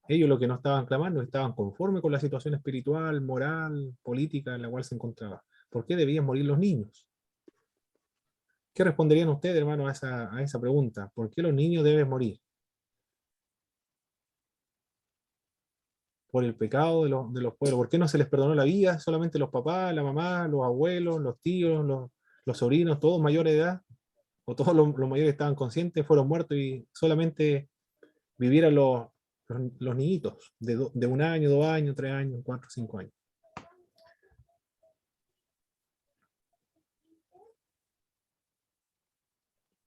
Ellos lo que no estaban clamando, estaban conformes con la situación espiritual, moral, política en la cual se encontraba. ¿Por qué debían morir los niños? ¿Qué responderían ustedes, hermano, a esa pregunta? ¿Por qué los niños deben morir? Por el pecado de los pueblos. ¿Por qué no se les perdonó la vida? Solamente los papás, la mamá, los abuelos, los tíos, los sobrinos, todos mayores de edad, o todos los mayores estaban conscientes, fueron muertos y solamente vivieran los niñitos de 1 año, 2 años, 3 años, 4, 5 años.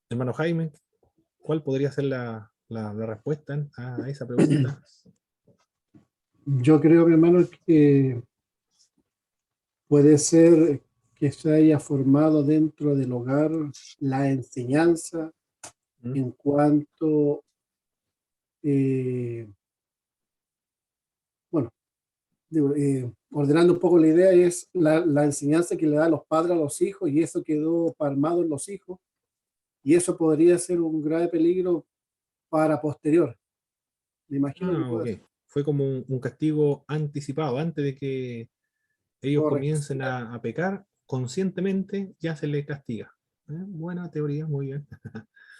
Hermano Jaime, ¿cuál podría ser la respuesta a esa pregunta? Yo creo, mi hermano, que puede ser que se haya formado dentro del hogar la enseñanza ¿Mm? en cuanto, eh, bueno, ordenando un poco la idea, es la enseñanza que le dan los padres a los hijos y eso quedó palmado en los hijos y eso podría ser un grave peligro para posterior. Me imagino que Ah, ok. puede ser. Fue como un castigo anticipado, antes de que ellos Correcto. comiencen a pecar, conscientemente ya se les castiga. Buena teoría, muy bien.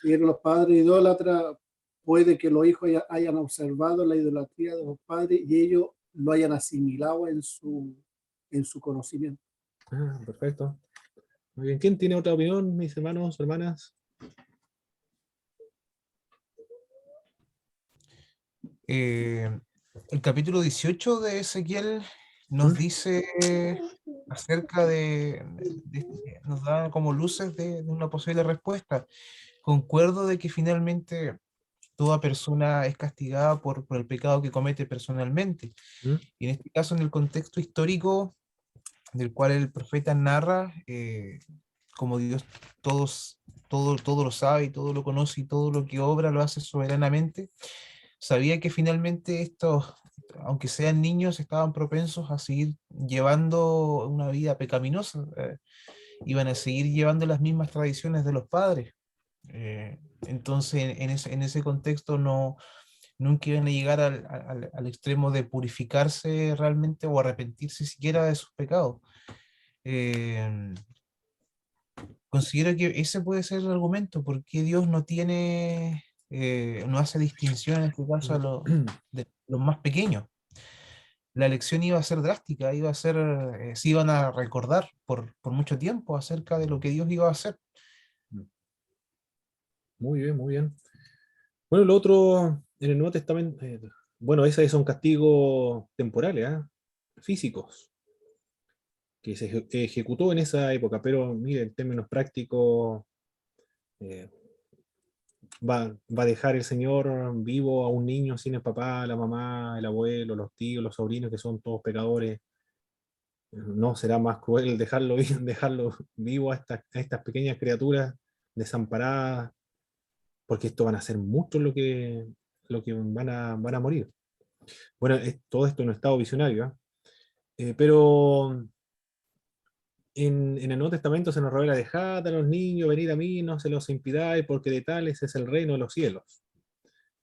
Si eran los padres idólatras, puede que los hijos hayan observado la idolatría de los padres y ellos lo hayan asimilado en su conocimiento. Ah, perfecto. Muy bien. ¿Quién tiene otra opinión, mis hermanos, hermanas? Eh, el capítulo 18 de Ezequiel ¿Mm? nos dice acerca nos da como luces de una posible respuesta. Concuerdo de que finalmente toda persona es castigada por el pecado que comete personalmente. ¿Mm? Y en este caso, en el contexto histórico del cual el profeta narra, como Dios todo lo sabe y todo lo conoce y todo lo que obra lo hace soberanamente, sabía que finalmente estos, aunque sean niños, estaban propensos a seguir llevando una vida pecaminosa, iban a seguir llevando las mismas tradiciones de los padres. Entonces, en ese contexto nunca iban a llegar al extremo de purificarse realmente o arrepentirse siquiera de sus pecados. Eh, Considero que ese puede ser el argumento, porque Dios no hace distinción en este caso de los más pequeños. La elección iba a ser drástica, se iban a recordar por mucho tiempo acerca de lo que Dios iba a hacer. Muy bien, muy bien. Bueno, lo otro en el Nuevo Testamento, bueno, esos son castigos temporales, ¿ah? Físicos, que se ejecutó en esa época, pero mire, en términos prácticos, eh, va a dejar el Señor vivo a un niño sin el papá, la mamá, el abuelo, los tíos, los sobrinos, que son todos pecadores. ¿No será más cruel dejarlo, dejarlo vivo a estas pequeñas criaturas desamparadas? Porque esto van a ser muchos lo que van a morir. Bueno, todo esto en un estado visionario, ¿eh? Pero en el Nuevo Testamento se nos revela: dejad a los niños, venid a mí, no se los impidáis, porque de tales es el reino de los cielos.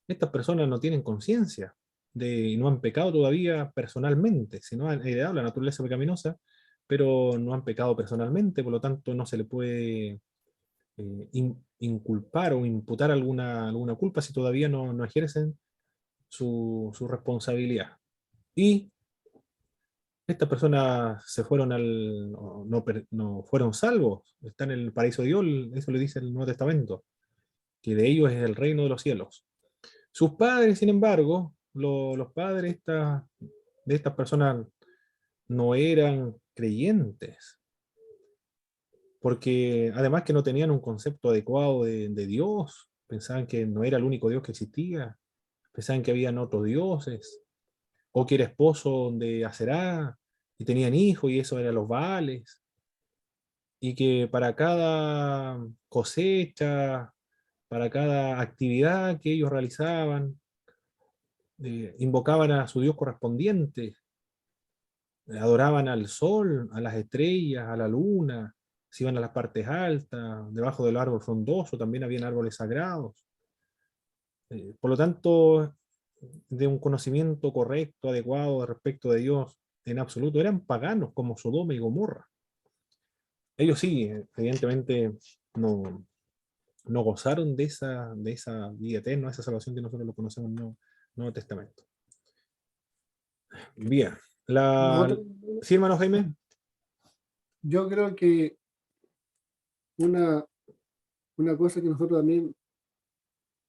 Estas personas no tienen conciencia y no han pecado todavía personalmente, sino han heredado la naturaleza pecaminosa, pero no han pecado personalmente, por lo tanto no se le puede inculpar o imputar alguna culpa si todavía no ejercen su responsabilidad. Y estas personas se fueron no fueron salvos, están en el paraíso de Dios, eso le dice el Nuevo Testamento, que de ellos es el reino de los cielos. Sus padres, sin embargo, los padres de estas personas no eran creyentes, porque además que no tenían un concepto adecuado de Dios, pensaban que no era el único Dios que existía, pensaban que habían otros dioses, o que era esposo de Aserá, y tenían hijos, y eso eran los Baales, y que para cada cosecha, para cada actividad que ellos realizaban, invocaban a su Dios correspondiente, adoraban al sol, a las estrellas, a la luna, se iban a las partes altas, debajo del árbol frondoso también habían árboles sagrados. Por lo tanto, de un conocimiento correcto, adecuado respecto de Dios en absoluto, eran paganos como Sodoma y Gomorra. Ellos sí, evidentemente no gozaron de esa vida eterna, esa salvación que nosotros lo conocemos en el Nuevo Testamento. Bien. ¿Sí, hermano Jaime? Yo creo que una cosa que nosotros también,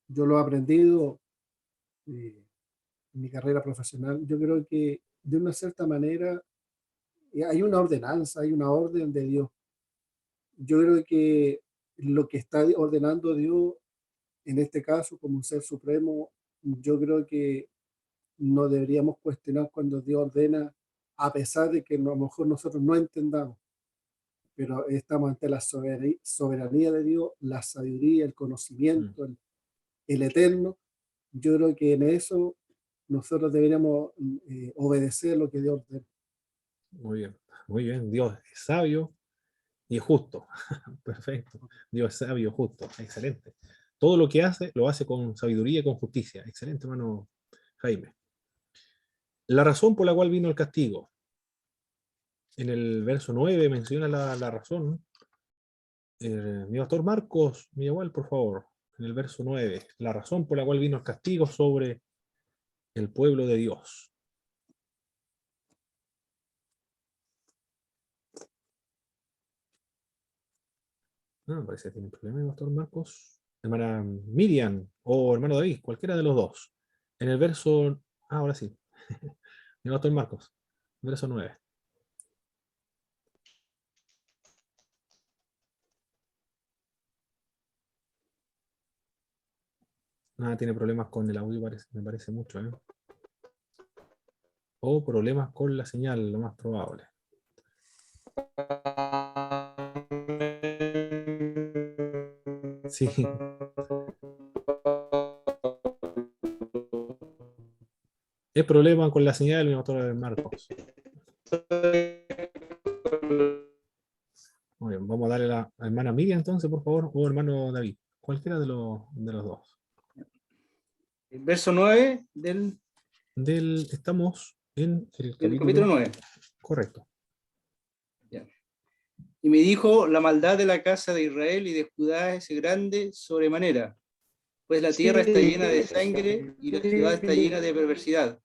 yo lo he aprendido en mi carrera profesional, yo creo que de una cierta manera hay una ordenanza, hay una orden de Dios. Yo creo que lo que está ordenando Dios, en este caso como un ser supremo, yo creo que no deberíamos cuestionar cuando Dios ordena, a pesar de que a lo mejor nosotros no entendamos, pero estamos ante la soberanía de Dios, la sabiduría, el conocimiento, el eterno. Yo creo que en eso nosotros deberíamos obedecer lo que Dios ordena. Muy bien, muy bien. Dios es sabio y es justo. Perfecto. Dios es sabio, justo. Excelente. Todo lo que hace, lo hace con sabiduría y con justicia. Excelente, hermano Jaime. La razón por la cual vino el castigo. En el verso 9 menciona la razón. Mi pastor Marcos, mi igual, por favor. En el verso 9, la razón por la cual vino el castigo sobre el pueblo de Dios. No, me parece que tiene problema el pastor Marcos. Hermana Miriam o hermano David, cualquiera de los dos. En el verso... ahora sí. Mi pastor Marcos, verso 9. Nada, tiene problemas con el audio, me parece mucho, ¿eh? O problemas con la señal, lo más probable. Sí. Es problema con la señal, mi doctor Marcos. Muy bien, vamos a darle a la hermana Miriam entonces, por favor, o hermano David. Cualquiera de los dos. El verso 9 Estamos en el del capítulo 9. Correcto. Ya. Y me dijo: la maldad de la casa de Israel y de Judá es grande sobremanera, pues la tierra está llena de sangre y la ciudad está llena de perversidad,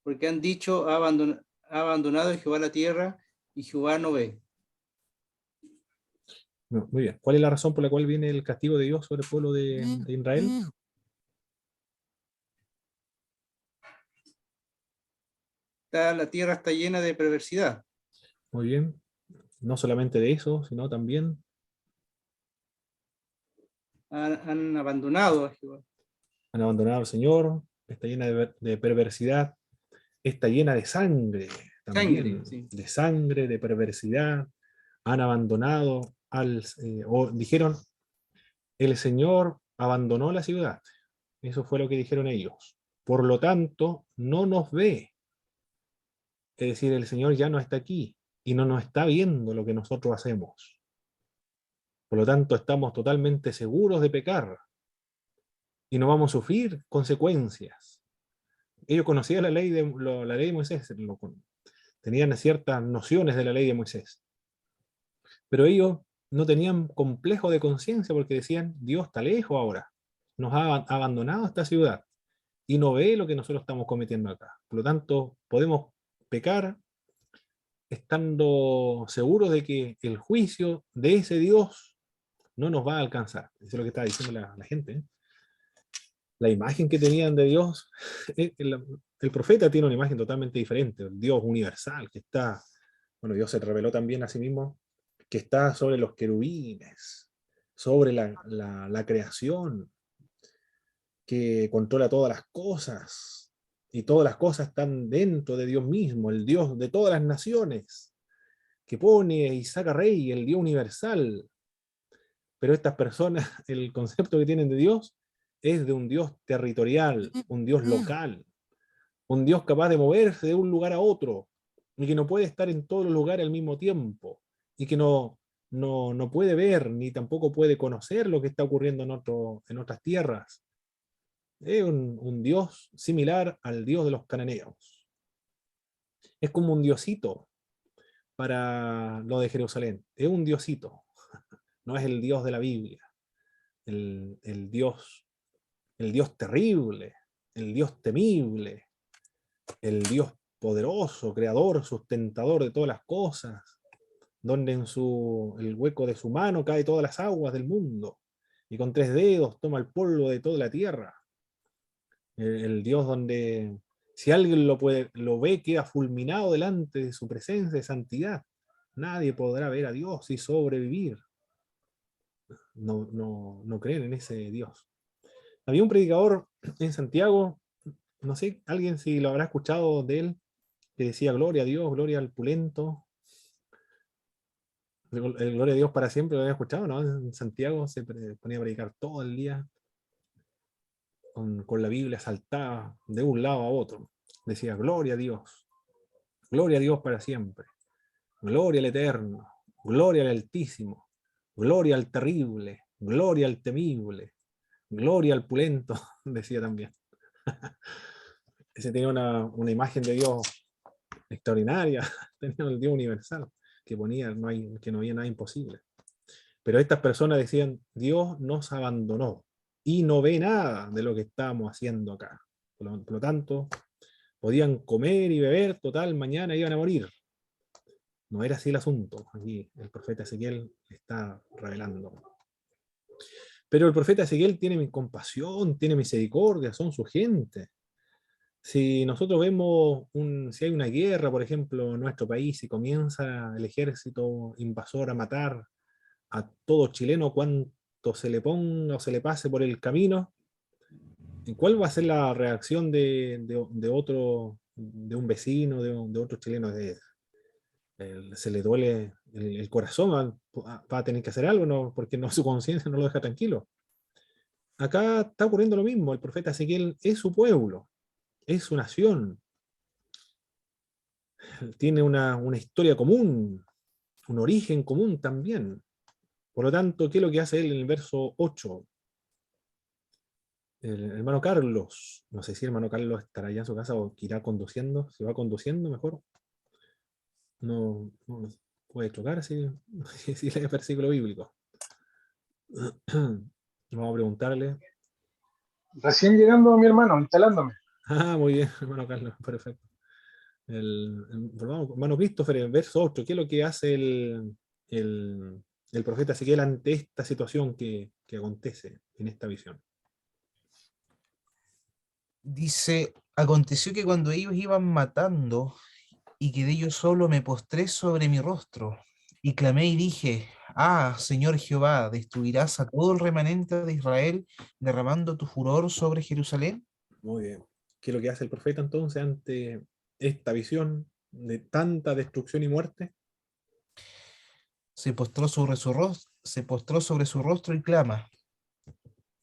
porque han dicho: ha abandonado Jehová la tierra y Jehová no ve. No, muy bien. ¿Cuál es la razón por la cual viene el castigo de Dios sobre el pueblo de Israel? La tierra está llena de perversidad. Muy bien. No solamente de eso, sino también Han abandonado a Jehová. han abandonado al Señor, está llena de perversidad, está llena de sangre también, de sangre, de perversidad. Han abandonado o dijeron, el Señor abandonó la ciudad. Eso fue lo que dijeron ellos. Por lo tanto, no nos ve. Es decir, el Señor ya no está aquí. y no nos está viendo lo que nosotros hacemos. Por lo tanto, estamos totalmente seguros de pecar y no vamos a sufrir consecuencias. Ellos conocían la ley de Moisés, tenían ciertas nociones de la ley de Moisés, pero ellos no tenían complejo de conciencia porque decían, Dios está lejos ahora, nos ha abandonado esta ciudad y no ve lo que nosotros estamos cometiendo acá. Por lo tanto, podemos pecar estando seguros de que el juicio de ese Dios no nos va a alcanzar. Eso es lo que está diciendo la gente, ¿eh? La imagen que tenían de Dios, el profeta tiene una imagen totalmente diferente, el Dios universal, que está, bueno, Dios se reveló también a sí mismo, que está sobre los querubines, sobre la creación, que controla todas las cosas, y todas las cosas están dentro de Dios mismo, el Dios de todas las naciones, que pone y saca rey, el Dios universal. Pero estas personas, el concepto que tienen de Dios es de un Dios territorial, un Dios local, un Dios capaz de moverse de un lugar a otro, y que no puede estar en todos los lugares al mismo tiempo, y que no puede ver, ni tampoco puede conocer lo que está ocurriendo en otras tierras. Es un Dios similar al Dios de los cananeos. Es como un diosito para lo de Jerusalén. Es un diosito. No es el Dios de la Biblia. El Dios terrible, el Dios temible, el Dios poderoso, creador, sustentador de todas las cosas, donde en el hueco de su mano cae todas las aguas del mundo, y con 3 dedos toma el polvo de toda la tierra. El Dios donde si alguien lo ve, queda fulminado delante de su presencia de santidad. Nadie podrá ver a Dios y sobrevivir. No creen en ese Dios. Había un predicador en Santiago, no sé, alguien si lo habrá escuchado de él, que decía gloria a Dios, gloria al pulento. El gloria a Dios para siempre lo había escuchado, ¿no? En Santiago se ponía a predicar todo el día con la Biblia, saltaba de un lado a otro. Decía gloria a Dios para siempre, gloria al Eterno, gloria al Altísimo, gloria al terrible, gloria al temible, gloria al pulento, decía también. Ese tenía una imagen de Dios extraordinaria, tenía el Dios universal, que ponía que no había nada imposible. Pero estas personas decían, Dios nos abandonó y no ve nada de lo que estamos haciendo acá. Por lo tanto, podían comer y beber, total, mañana iban a morir. No era así el asunto. Aquí el profeta Ezequiel está revelando. Pero el profeta Ezequiel tiene compasión, tiene misericordia, son su gente. Si nosotros vemos, si hay una guerra, por ejemplo, en nuestro país y comienza el ejército invasor a matar a todo chileno cuanto se le ponga o se le pase por el camino, ¿cuál va a ser la reacción de un vecino, de otro chileno? Se le duele el corazón, va a tener que hacer algo, ¿no? Porque no, su conciencia no lo deja tranquilo. Acá está ocurriendo lo mismo, el profeta Ezequiel es su pueblo, es su nación, tiene una historia común, un origen común también. Por lo tanto, ¿qué es lo que hace él en el verso 8? El hermano Carlos, no sé si el hermano Carlos estará allá en su casa o que irá conduciendo, si va conduciendo mejor, no puede chocar si lee el versículo bíblico. Vamos a preguntarle. Recién llegando mi hermano, instalándome. Ah, muy bien, hermano Carlos, perfecto. Hermano Christopher, en verso 8, ¿qué es lo que hace el profeta Ezequiel ante esta situación que acontece en esta visión? Dice, aconteció que cuando ellos iban matando, y quedé yo solo, me postré sobre mi rostro, y clamé y dije, ah, Señor Jehová, ¿destruirás a todo el remanente de Israel, derramando tu furor sobre Jerusalén? Muy bien. ¿Qué es lo que hace el profeta entonces ante esta visión de tanta destrucción y muerte? Se postró sobre su rostro y clama.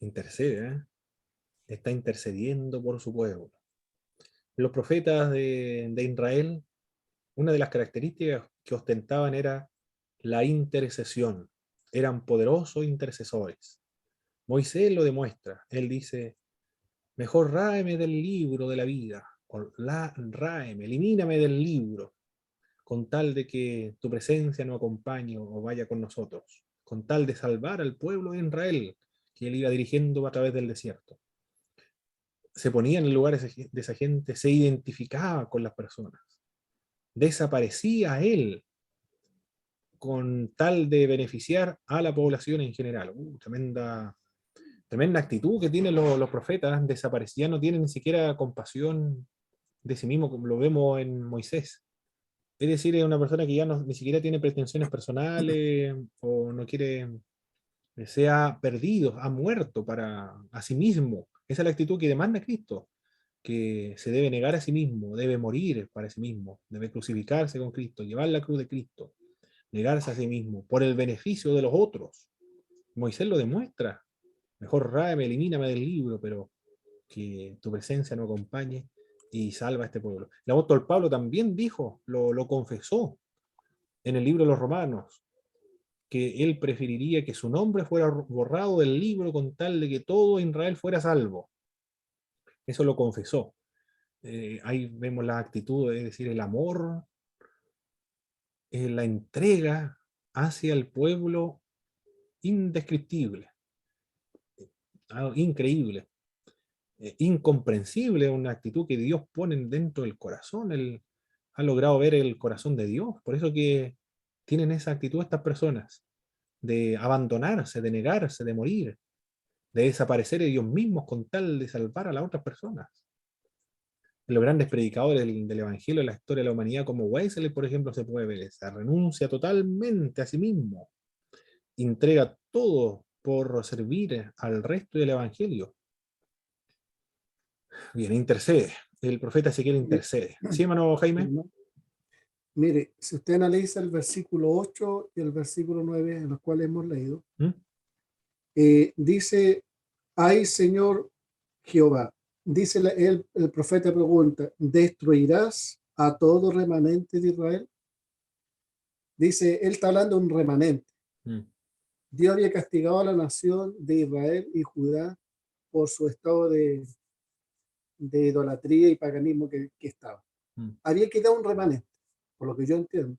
Intercede, ¿eh? Está intercediendo por su pueblo. Los profetas de Israel, una de las características que ostentaban era la intercesión. Eran poderosos intercesores. Moisés lo demuestra. Él dice, mejor ráeme del libro de la vida, o ráeme, elimíname del libro, con tal de que tu presencia nos acompañe o vaya con nosotros, con tal de salvar al pueblo de Israel, que él iba dirigiendo a través del desierto. Se ponía en el lugar de esa gente, se identificaba con las personas, desaparecía a él con tal de beneficiar a la población en general. Tremenda actitud que tienen los profetas, desaparecían, no tienen ni siquiera compasión de sí mismo, como lo vemos en Moisés. Es decir, es una persona que ya ni siquiera tiene pretensiones personales o no quiere, se ha perdido, ha muerto para a sí mismo. Esa es la actitud que demanda Cristo, que se debe negar a sí mismo, debe morir para sí mismo, debe crucificarse con Cristo, llevar la cruz de Cristo, negarse a sí mismo por el beneficio de los otros. Moisés lo demuestra. Mejor ráeme, elimíname del libro, pero que tu presencia nos acompañe y salva a este pueblo. El apóstol Pablo también dijo, lo confesó en el libro de los Romanos, que él preferiría que su nombre fuera borrado del libro con tal de que todo Israel fuera salvo. Eso lo confesó. Ahí vemos la actitud, es decir, el amor, la entrega hacia el pueblo indescriptible, algo increíble, incomprensible, una actitud que Dios pone dentro del corazón. Él ha logrado ver el corazón de Dios, por eso que tienen esa actitud estas personas, de abandonarse, de negarse, de morir, de desaparecer ellos mismos con tal de salvar a las otras personas. Los grandes predicadores del Evangelio en la historia de la humanidad, como Wesley, por ejemplo, se puede ver esa renuncia totalmente a sí mismo, entrega todo por servir al resto del Evangelio. Bien, intercede. El profeta Ezequiel intercede. ¿Sí, hermano Jaime? Mire, si usted analiza el versículo 8 y el versículo 9, en los cuales hemos leído, dice, ay Señor Jehová, dice el profeta pregunta, ¿destruirás a todo remanente de Israel? Dice, él está hablando de un remanente. Dios había castigado a la nación de Israel y Judá por su estado de idolatría y paganismo que estaba. Había quedado un remanente, por lo que yo entiendo.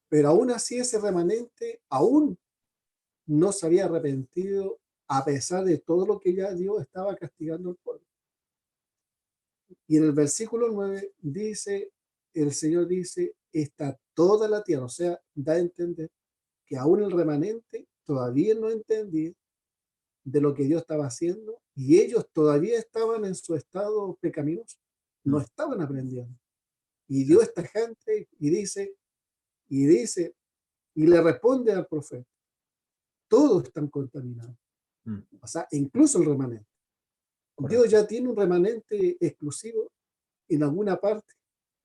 Pero aún así ese remanente aún no se había arrepentido a pesar de todo lo que ya Dios estaba castigando al pueblo. Y en el versículo 9 dice, el Señor dice, está toda la tierra, o sea, da a entender que aún el remanente todavía no entendía de lo que Dios estaba haciendo y ellos todavía estaban en su estado pecaminoso, no estaban aprendiendo. Y Dios es tajante y dice, y le responde al profeta, todos están contaminados. O sea, incluso el remanente. Correcto. Dios ya tiene un remanente exclusivo, en alguna parte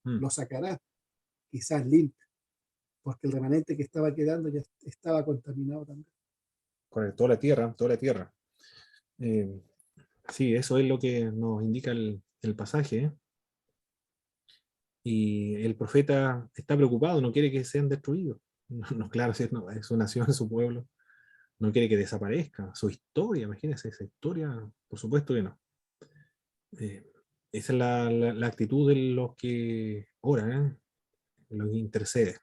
lo sacará, quizás limpio, porque el remanente que estaba quedando ya estaba contaminado también. Correcto, toda la tierra. Sí, eso es lo que nos indica el pasaje. Y el profeta está preocupado, no quiere que sean destruidos. No, claro, es su nación, su pueblo. No quiere que desaparezca. Su historia, imagínense, esa historia, por supuesto que no. Esa es la actitud de los que oran, los que interceden.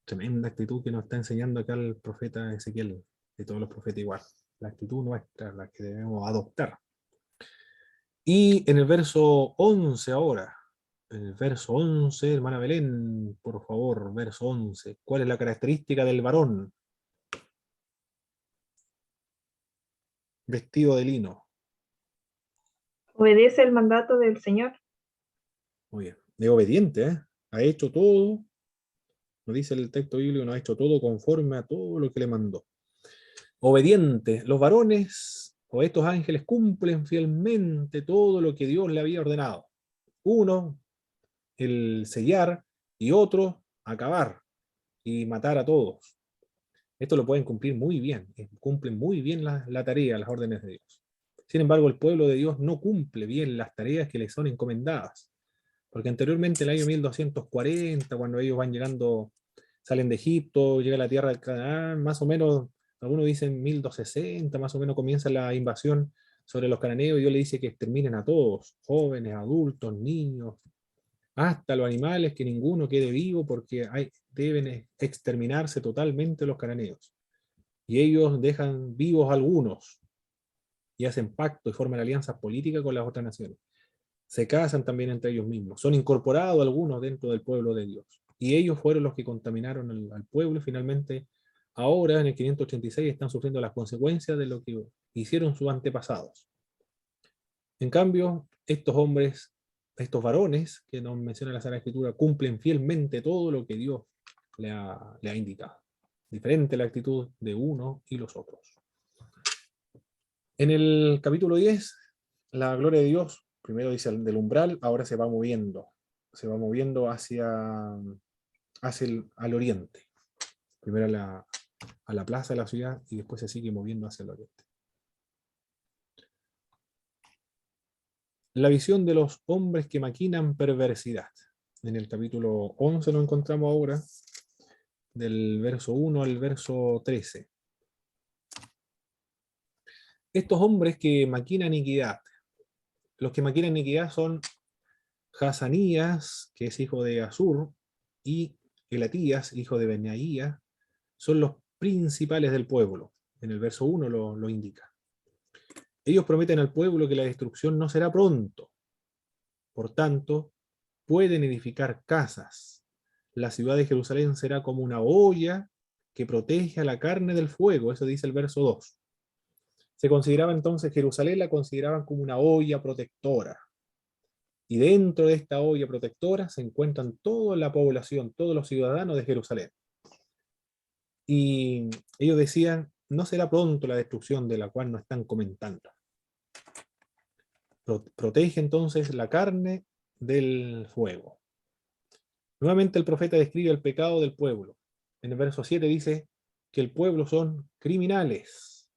Tremenda actitud que nos está enseñando acá el profeta Ezequiel, de todos los profetas igual. La actitud nuestra, la que debemos adoptar. Y en el verso 11 ahora, en el verso 11, hermana Belén, por favor, verso 11. ¿Cuál es la característica del varón? Vestido de lino. Obedece el mandato del Señor. Muy bien. De obediente, ¿eh? Ha hecho todo, nos dice el texto bíblico, no ha hecho todo conforme a todo lo que le mandó. Obediente. Los varones o estos ángeles cumplen fielmente todo lo que Dios le había ordenado. Uno, el sellar, y otro, acabar y matar a todos. Esto lo pueden cumplir muy bien, cumplen muy bien la tarea, las órdenes de Dios. Sin embargo, el pueblo de Dios no cumple bien las tareas que les son encomendadas. Porque anteriormente, el año 1240, cuando ellos van llegando, salen de Egipto, llega a la tierra de Canaán, más o menos, algunos dicen 1260, más o menos comienza la invasión sobre los cananeos, y Dios le dice que exterminen a todos, jóvenes, adultos, niños, hasta los animales, que ninguno quede vivo, porque deben exterminarse totalmente los cananeos. Y ellos dejan vivos a algunos, y hacen pacto y forman alianzas políticas con las otras naciones. Se casan también entre ellos mismos, son incorporados algunos dentro del pueblo de Dios. Y ellos fueron los que contaminaron al pueblo, y finalmente, ahora en el 586, están sufriendo las consecuencias de lo que hicieron sus antepasados. En cambio, estos hombres, estos varones que nos menciona la Sagrada Escritura, cumplen fielmente todo lo que Dios le ha indicado. Diferente la actitud de uno y los otros. En el capítulo 10, la gloria de Dios, primero dice del umbral, ahora se va moviendo al oriente. Primero a la plaza de la ciudad, y después se sigue moviendo hacia el oriente. La visión de los hombres que maquinan perversidad. En el capítulo 11 lo encontramos ahora, del verso 1 al verso 13. Estos hombres que maquinan iniquidad, los que maquinan iniquidad son Hazanías, que es hijo de Asur, y Elatías, hijo de Benaía, son los principales del pueblo. En el verso 1 lo indica. Ellos prometen al pueblo que la destrucción no será pronto. Por tanto, pueden edificar casas. La ciudad de Jerusalén será como una olla que protege a la carne del fuego. Eso dice el verso 2. Se consideraba entonces, Jerusalén la consideraban como una olla protectora. Y dentro de esta olla protectora se encuentran toda la población, todos los ciudadanos de Jerusalén. Y ellos decían, no será pronto la destrucción de la cual nos están comentando. Protege entonces la carne del fuego. Nuevamente el profeta describe el pecado del pueblo. En el verso 7 dice que el pueblo son criminales.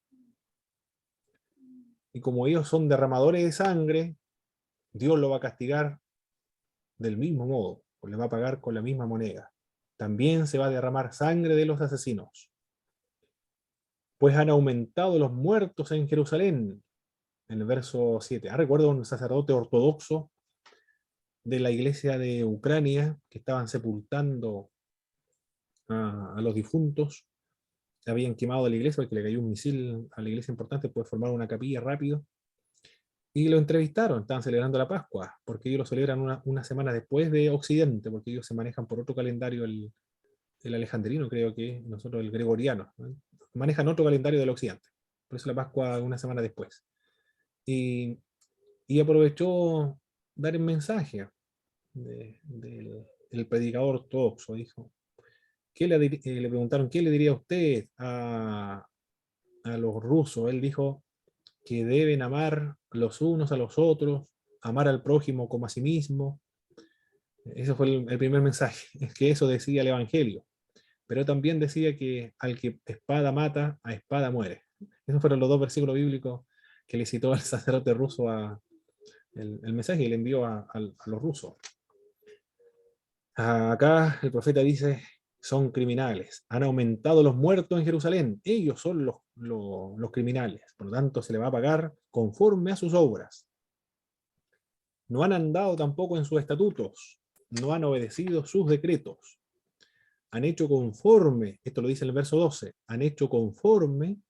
Y como ellos son derramadores de sangre, Dios lo va a castigar del mismo modo, o le va a pagar con la misma moneda. También se va a derramar sangre de los asesinos. Pues han aumentado los muertos en Jerusalén. En el verso 7. Recuerdo un sacerdote ortodoxo de la iglesia de Ucrania que estaban sepultando a los difuntos. Habían quemado la iglesia porque le cayó un misil a la iglesia importante, puede formar una capilla rápido. Y lo entrevistaron, estaban celebrando la Pascua, porque ellos lo celebran una semana después de Occidente, porque ellos se manejan por otro calendario, el alejandrino, creo que nosotros el gregoriano, ¿no? Manejan otro calendario del Occidente, por eso la Pascua una semana después. Y aprovechó dar el mensaje del predicador ortodoxo. Dijo, le preguntaron, ¿qué le diría usted a los rusos? Él dijo que deben amar los unos a los otros, amar al prójimo como a sí mismo. Ese fue el primer mensaje, es que eso decía el Evangelio. Pero también decía que al que espada mata, a espada muere. Esos fueron los dos versículos bíblicos que le citó el sacerdote ruso el mensaje y le envió a los rusos. Acá el profeta dice, son criminales, han aumentado los muertos en Jerusalén, ellos son los criminales, por lo tanto se le va a pagar conforme a sus obras. No han andado tampoco en sus estatutos, no han obedecido sus decretos, han hecho conforme, esto lo dice en el verso 12, han hecho conforme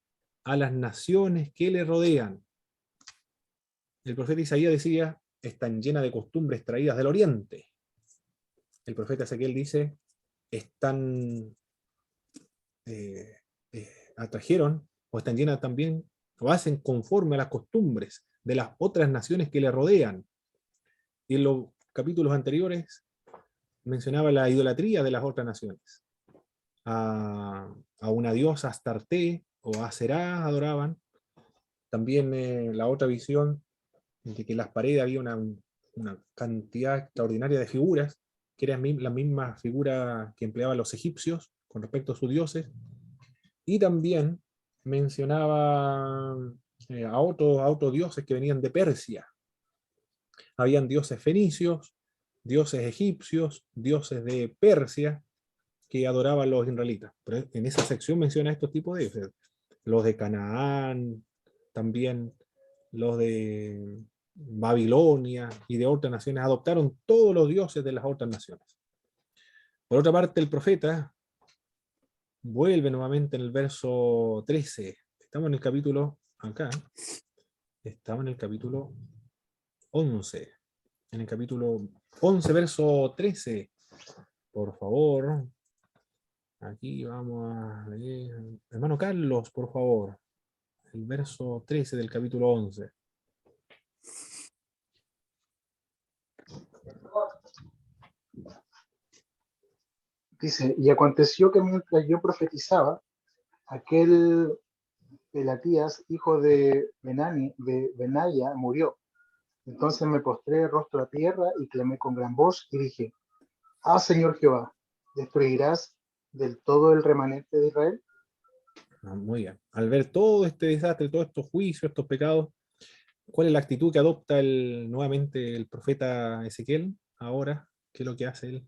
a las naciones que le rodean. El profeta Isaías decía, están llenas de costumbres traídas del oriente. El profeta Ezequiel dice, atrajeron, o están llenas también, o hacen conforme a las costumbres de las otras naciones que le rodean. Y en los capítulos anteriores mencionaba la idolatría de las otras naciones. A una diosa Astarte o a Será adoraban. También la otra visión de que en las paredes había una cantidad extraordinaria de figuras, que eran la misma figura que empleaban los egipcios con respecto a sus dioses. Y también mencionaba a otros dioses que venían de Persia. Habían dioses fenicios, dioses egipcios, dioses de Persia, que adoraban los israelitas. Pero en esa sección menciona estos tipos de dioses. Los de Canaán, también los de Babilonia y de otras naciones, adoptaron todos los dioses de las otras naciones. Por otra parte, el profeta vuelve nuevamente en el verso 13. Estamos en el capítulo, acá, estamos en el capítulo 11. En el capítulo 11, verso 13. Por favor. Aquí vamos a leer. Hermano Carlos, por favor. El verso 13 del capítulo 11. Dice, y aconteció que mientras yo profetizaba, aquel Pelatías, hijo de Benaya, murió. Entonces me postré rostro a tierra y clamé con gran voz y dije, ah, Señor Jehová, ¿destruirás del todo el remanente de Israel? Muy bien. Al ver todo este desastre, todos estos juicios, estos pecados, ¿cuál es la actitud que adopta nuevamente el profeta Ezequiel ahora? ¿Qué es lo que hace él?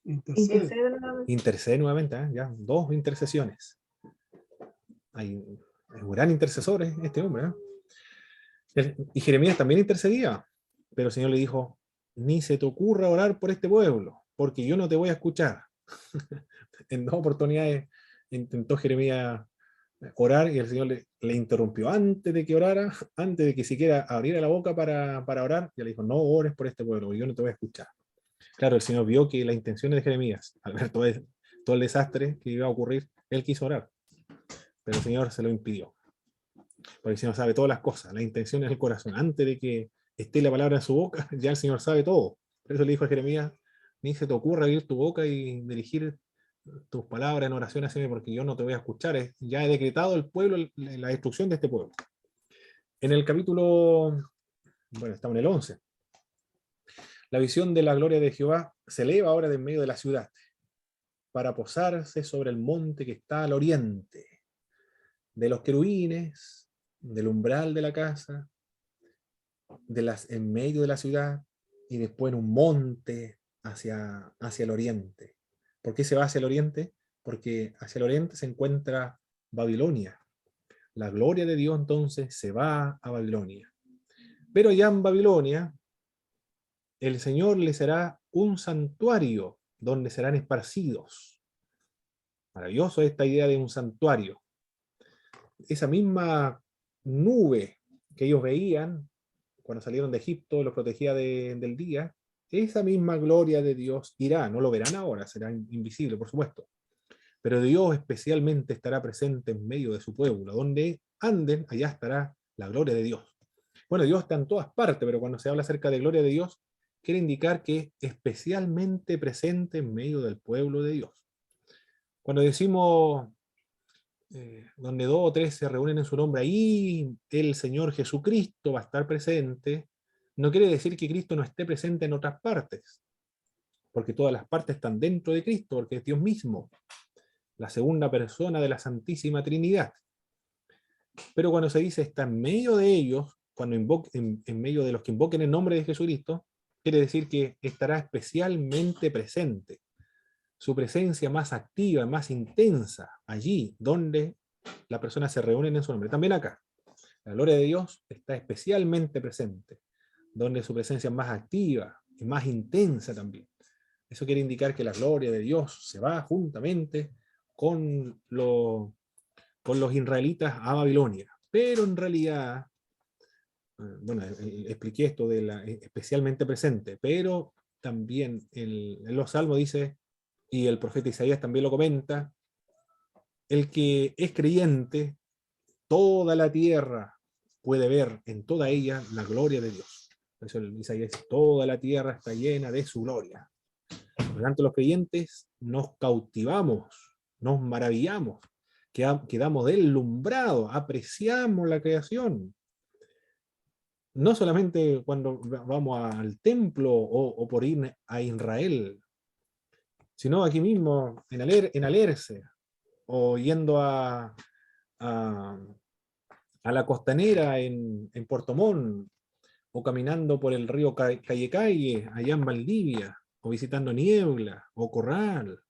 Intercede. Intercede nuevamente, ¿eh? Ya, 2 intercesiones. Hay un gran intercesor este hombre. Y Jeremías también intercedía, pero el Señor le dijo, ni se te ocurra orar por este pueblo, porque yo no te voy a escuchar. En 2 oportunidades intentó Jeremías orar y el Señor le interrumpió antes de que orara, antes de que siquiera abriera la boca para orar, y le dijo, no ores por este pueblo, yo no te voy a escuchar. Claro, el Señor vio que las intenciones de Jeremías, al ver todo el desastre que iba a ocurrir, él quiso orar, pero el Señor se lo impidió. Porque el Señor sabe todas las cosas, las intenciones del corazón. Antes de que esté la palabra en su boca, ya el Señor sabe todo. Por eso le dijo a Jeremías, ni se te ocurra abrir tu boca y dirigir tus palabras en oración hacia mí, porque yo no te voy a escuchar. Ya he decretado el pueblo, la destrucción de este pueblo. En el capítulo, bueno, estamos en el 11. La visión de la gloria de Jehová se eleva ahora de en medio de la ciudad para posarse sobre el monte que está al oriente de los querubines, del umbral de la casa, en medio de la ciudad y después en un monte hacia el oriente. ¿Por qué se va hacia el oriente? Porque hacia el oriente se encuentra Babilonia. La gloria de Dios entonces se va a Babilonia. Pero ya en Babilonia, el Señor le será un santuario donde serán esparcidos. Maravilloso esta idea de un santuario. Esa misma nube que ellos veían cuando salieron de Egipto, los protegía del día, esa misma gloria de Dios irá, no lo verán ahora, será invisible, por supuesto, pero Dios especialmente estará presente en medio de su pueblo, donde anden, allá estará la gloria de Dios. Bueno, Dios está en todas partes, pero cuando se habla acerca de gloria de Dios, quiere indicar que especialmente presente en medio del pueblo de Dios. Cuando decimos donde 2 o 3 se reúnen en su nombre, ahí el Señor Jesucristo va a estar presente, no quiere decir que Cristo no esté presente en otras partes, porque todas las partes están dentro de Cristo, porque es Dios mismo, la segunda persona de la Santísima Trinidad. Pero cuando se dice está en medio de ellos, cuando en medio de los que invoquen el nombre de Jesucristo, quiere decir que estará especialmente presente. Su presencia más activa, más intensa, allí donde las personas se reúnen en su nombre. También acá, la gloria de Dios está especialmente presente, donde su presencia es más activa y más intensa también. Eso quiere indicar que la gloria de Dios se va juntamente con los israelitas a Babilonia. Pero en realidad, bueno, expliqué esto de la especialmente presente, pero también en los Salmos dice, y el profeta Isaías también lo comenta, el que es creyente, toda la tierra puede ver en toda ella la gloria de Dios. Por eso Isaías dice, toda la tierra está llena de su gloria. Por lo tanto, los creyentes nos cautivamos, nos maravillamos, quedamos deslumbrados, apreciamos la creación. No solamente cuando vamos al templo o por ir a Israel, sino aquí mismo, en Alerce, o yendo a la costanera en Puerto Montt, o caminando por el río Calle Calle, allá en Valdivia, o visitando Niebla, o Corral,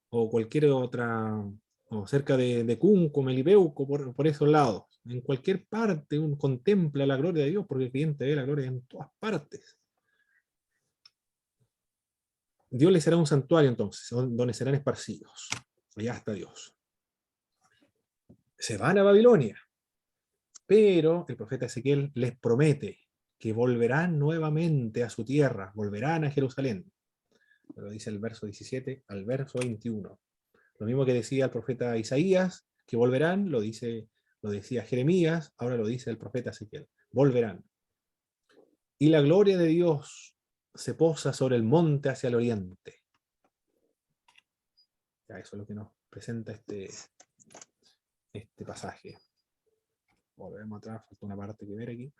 o cualquier otra, o cerca de Cunco, Melipeuco, por esos lados. En cualquier parte uno contempla la gloria de Dios, porque el creyente ve la gloria en todas partes. Dios les será un santuario entonces, donde serán esparcidos. Allá está Dios. Se van a Babilonia, pero el profeta Ezequiel les promete que volverán nuevamente a su tierra, volverán a Jerusalén. Lo dice el verso 17 al verso 21. Lo mismo que decía el profeta Isaías, que volverán, lo decía Jeremías, ahora lo dice el profeta Ezequiel. Volverán. Y la gloria de Dios se posa sobre el monte hacia el oriente. Ya, eso es lo que nos presenta este pasaje. Volvemos atrás, falta una parte que ver aquí.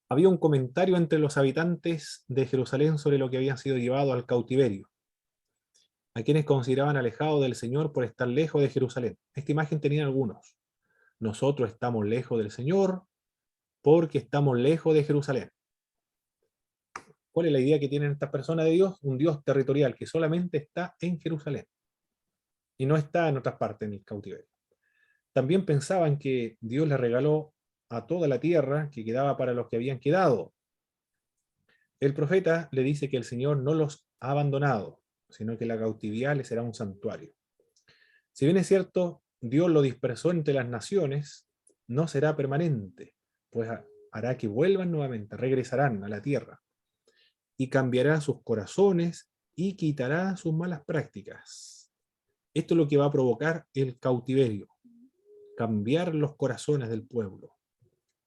Había un comentario entre los habitantes de Jerusalén sobre lo que habían sido llevados al cautiverio, a quienes consideraban alejados del Señor por estar lejos de Jerusalén. Esta imagen tenían algunos. Nosotros estamos lejos del Señor porque estamos lejos de Jerusalén. ¿Cuál es la idea que tienen estas personas de Dios? Un Dios territorial que solamente está en Jerusalén y no está en otras partes en el cautiverio. También pensaban que Dios les regaló a toda la tierra que quedaba para los que habían quedado. El profeta le dice que el Señor no los ha abandonado, sino que la cautividad les será un santuario. Si bien es cierto, Dios lo dispersó entre las naciones, no será permanente, pues hará que vuelvan nuevamente, regresarán a la tierra, y cambiará sus corazones y quitará sus malas prácticas. Esto es lo que va a provocar el cautiverio, cambiar los corazones del pueblo,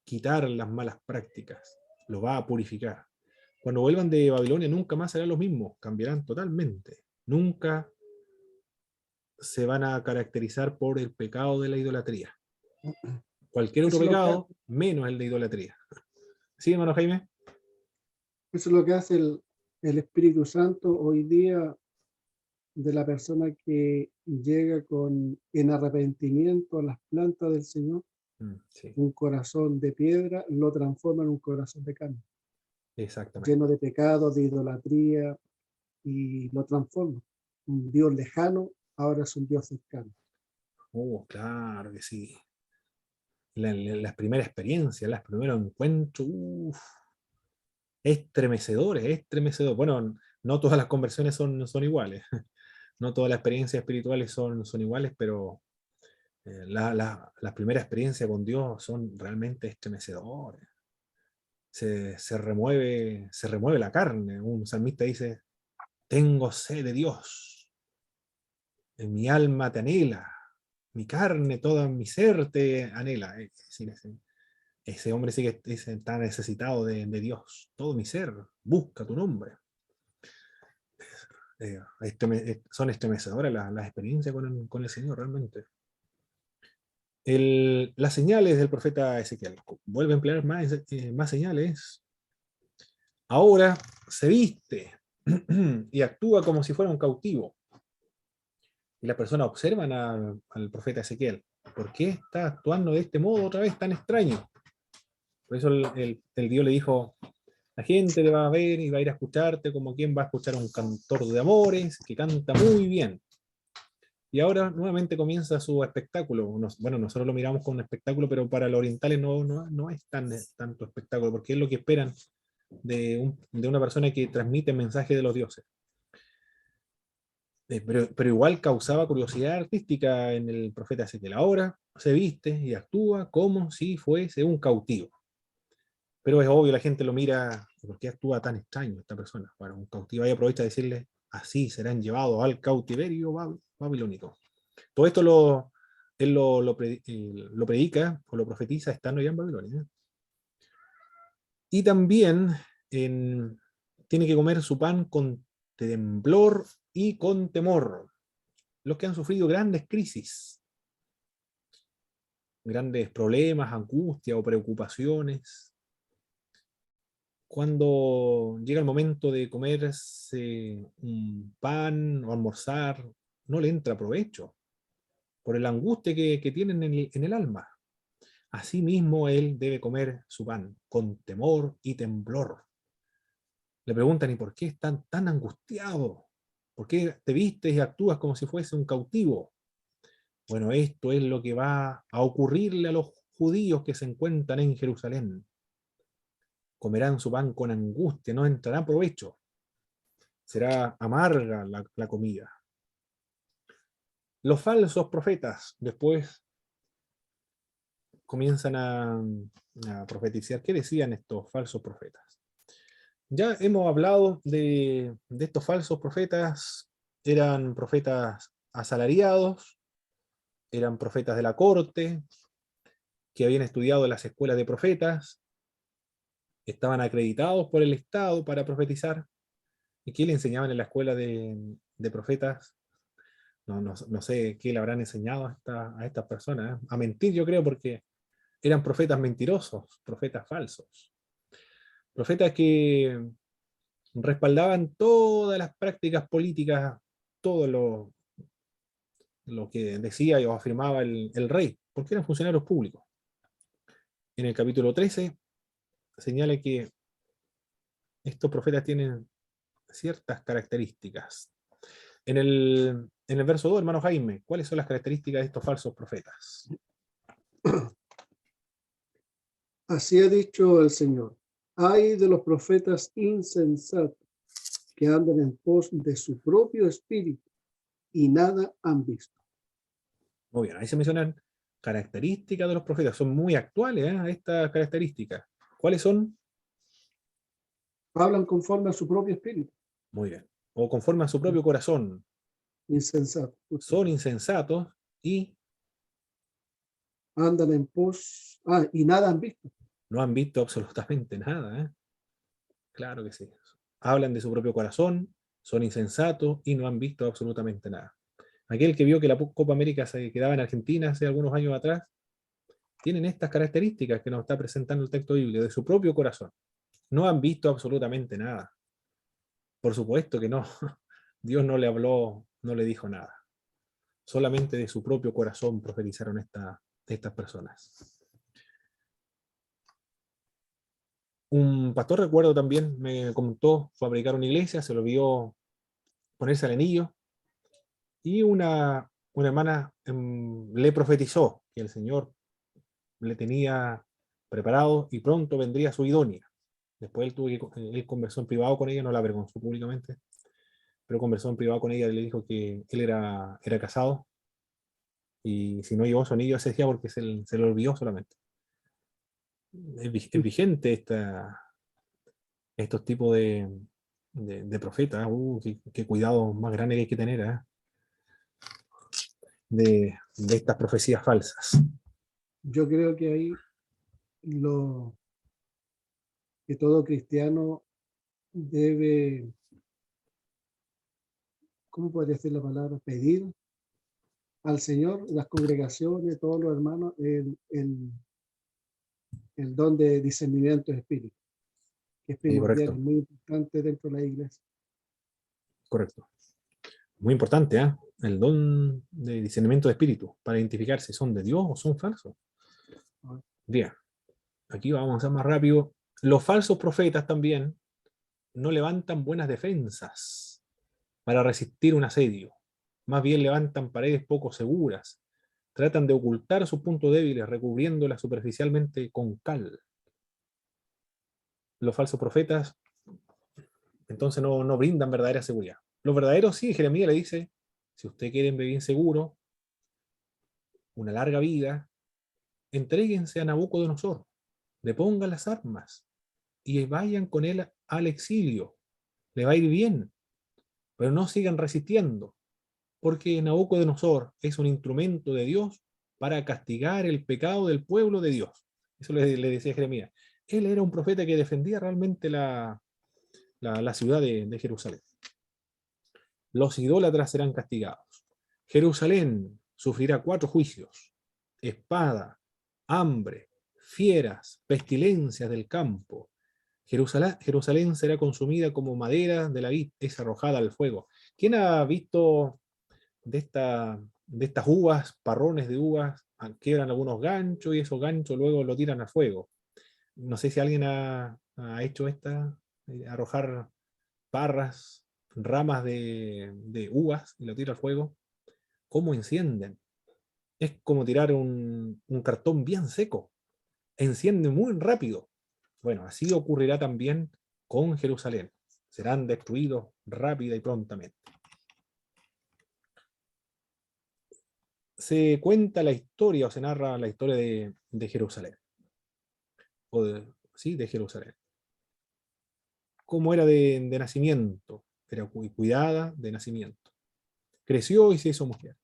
quitar las malas prácticas, lo va a purificar. Cuando vuelvan de Babilonia nunca más serán los mismos, cambiarán totalmente. Nunca se van a caracterizar por el pecado de la idolatría. Cualquier otro Eso es lo que, pecado, menos el de idolatría. ¿Sí, hermano Jaime? eso es lo que hace el Espíritu Santo hoy día de la persona que llega en arrepentimiento a las plantas del Señor. Sí, Un corazón de piedra lo transforma en un corazón de carne, exactamente. lleno de pecado, de idolatría, y lo transforma. Un Dios lejano ahora es un Dios cercano. Oh, claro que sí. Las primeras experiencias, los primeros encuentros, estremecedores, estremecedores. Bueno, no todas las conversiones son iguales, no todas las experiencias espirituales son iguales, pero las primeras experiencias con Dios son realmente estremecedoras. Se remueve la carne. Un salmista dice, tengo sed de Dios, en mi alma te anhela, mi carne, todo mi ser te anhela. Ese hombre sí que está necesitado de Dios. Todo mi ser busca tu nombre. Son estremecedoras las experiencias con el Señor, realmente. Las señales del profeta Ezequiel. Vuelve a emplear más señales. Ahora se viste y actúa como si fuera un cautivo. Y las personas observan al profeta Ezequiel. ¿Por qué está actuando de este modo otra vez tan extraño? Por eso el Dios le dijo, la gente te va a ver y va a ir a escucharte como quien va a escuchar a un cantor de amores que canta muy bien. Y ahora nuevamente comienza su espectáculo. Bueno, nosotros lo miramos como un espectáculo, pero para los orientales no es tanto espectáculo, porque es lo que esperan de una persona que transmite el mensaje de los dioses. Pero igual causaba curiosidad artística en el profeta Ezequiel. Ahora se viste y actúa como si fuese un cautivo. Pero es obvio, la gente lo mira, ¿por qué actúa tan extraño esta persona? Bueno, un cautivo ahí aprovecha de decirle, así serán llevados al cautiverio babilónico. Todo esto él lo predica o lo profetiza estando ya en Babilonia. Y también tiene que comer su pan con temblor y con temor. Los que han sufrido grandes crisis, grandes problemas, angustia o preocupaciones, cuando llega el momento de comerse un pan o almorzar, no le entra provecho por la angustia que tienen en el alma. Asimismo, él debe comer su pan con temor y temblor. Le preguntan, ¿y por qué estás tan angustiado? ¿Por qué te vistes y actúas como si fuese un cautivo? Bueno, esto es lo que va a ocurrirle a los judíos que se encuentran en Jerusalén. Comerán su pan con angustia, no entrará provecho. Será amarga la comida. Los falsos profetas después comienzan a profetizar. ¿Qué decían estos falsos profetas? Ya hemos hablado de estos falsos profetas. Eran profetas asalariados, eran profetas de la corte, que habían estudiado en las escuelas de profetas, estaban acreditados por el Estado para profetizar. ¿Y qué le enseñaban en la escuela de profetas? No sé qué le habrán enseñado a estas personas. A mentir, yo creo, porque eran profetas mentirosos, profetas falsos. Profetas que respaldaban todas las prácticas políticas, todo lo que decía o afirmaba el rey, porque eran funcionarios públicos. En el capítulo 13 señala que estos profetas tienen ciertas características. En el verso 2, hermano Jaime, ¿cuáles son las características de estos falsos profetas? Así ha dicho el Señor. Ay de los profetas insensatos que andan en pos de su propio espíritu y nada han visto. Muy bien, ahí se mencionan características de los profetas, son muy actuales, estas características. ¿Cuáles son? Hablan conforme a su propio espíritu. Muy bien. O conforme a su propio corazón. Insensato. Son insensatos y Andan en pos. Y nada han visto. no han visto absolutamente nada. Claro que sí. Hablan de su propio corazón, son insensatos y no han visto absolutamente nada. Aquel que vio que la Copa América se quedaba en Argentina hace algunos años atrás, tienen estas características que nos está presentando el texto bíblico, de su propio corazón. No han visto absolutamente nada. Por supuesto que no. Dios no le habló, no le dijo nada. Solamente de su propio corazón profetizaron estas personas. Un pastor, recuerdo también, me comentó fabricar una iglesia, se lo vio ponerse al anillo, y una hermana le profetizó que el Señor le tenía preparado y pronto vendría su idónea. Después él conversó en privado con ella, no la avergonzó públicamente, pero conversó en privado con ella y le dijo que él era casado, y si no llevó su anillo ese día porque se le olvidó solamente. Es vigente estos tipos de profetas. Qué cuidado más grande que hay que tener de estas profecías falsas. Yo creo que ahí que todo cristiano debe, ¿cómo podría decir la palabra? Pedir al Señor, las congregaciones, todos los hermanos, el don de discernimiento de espíritu, que es primordial, Correcto, muy importante dentro de la iglesia. correcto. Muy importante, el don de discernimiento de espíritu, para identificar si son de Dios o son falsos. Bien, aquí vamos a avanzar más rápido. Los falsos profetas también no levantan buenas defensas para resistir un asedio. Más bien levantan paredes poco seguras. Tratan de ocultar sus puntos débiles, recubriéndolas superficialmente con cal. Los falsos profetas entonces no brindan verdadera seguridad. Los verdaderos sí, Jeremías le dice, si usted quiere vivir seguro, una larga vida, entréguense a Nabucodonosor, depongan las armas y vayan con él al exilio. Le va a ir bien, pero no sigan resistiendo, porque Nabucodonosor es un instrumento de Dios para castigar el pecado del pueblo de Dios. Eso le decía Jeremías. Él era un profeta que defendía realmente la ciudad de Jerusalén. Los idólatras serán castigados. Jerusalén sufrirá 4 juicios: espada, hambre, fieras, pestilencias del campo. Jerusalén será consumida como madera de la vid, es arrojada al fuego. ¿Quién ha visto de estas uvas, parrones de uvas quiebran algunos ganchos y esos ganchos luego lo tiran al fuego. No sé si alguien ha hecho arrojar parras, ramas de uvas y lo tira al fuego. ¿Cómo encienden? Es como tirar un cartón bien seco. Enciende muy rápido. Bueno, así ocurrirá también con Jerusalén. Serán destruidos rápida y prontamente. Se cuenta la historia o se narra la historia de Jerusalén. Sí, de Jerusalén. Cómo era de nacimiento. Era cuidada de nacimiento. Creció y se hizo mujer.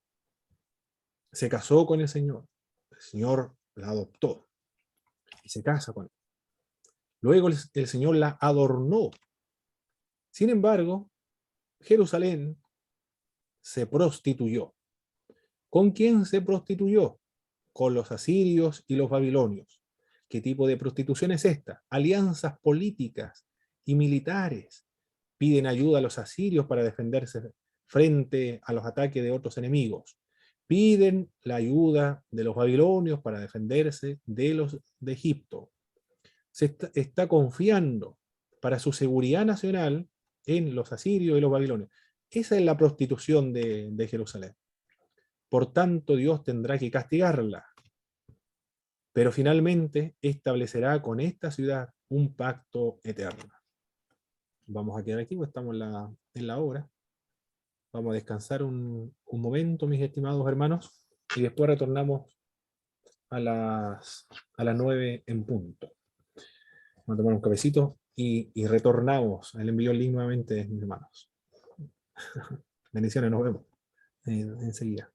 Se casó con el Señor la adoptó y se casa con él. Luego el Señor la adornó. Sin embargo, Jerusalén se prostituyó. ¿Con quién se prostituyó? Con los asirios y los babilonios. ¿Qué tipo de prostitución es esta? Alianzas políticas y militares. Piden ayuda a los asirios para defenderse frente a los ataques de otros enemigos. Piden la ayuda de los babilonios para defenderse de los de Egipto. Se está confiando para su seguridad nacional en los asirios y los babilonios. Esa es la prostitución de Jerusalén. Por tanto, Dios tendrá que castigarla. Pero finalmente establecerá con esta ciudad un pacto eterno. Vamos a quedar aquí, pues estamos en la hora. Vamos a descansar un momento, mis estimados hermanos, y después retornamos a las 9 en punto. Vamos a tomar un cafecito y retornamos. Le envío el link nuevamente, mis hermanos. Bendiciones, nos vemos enseguida.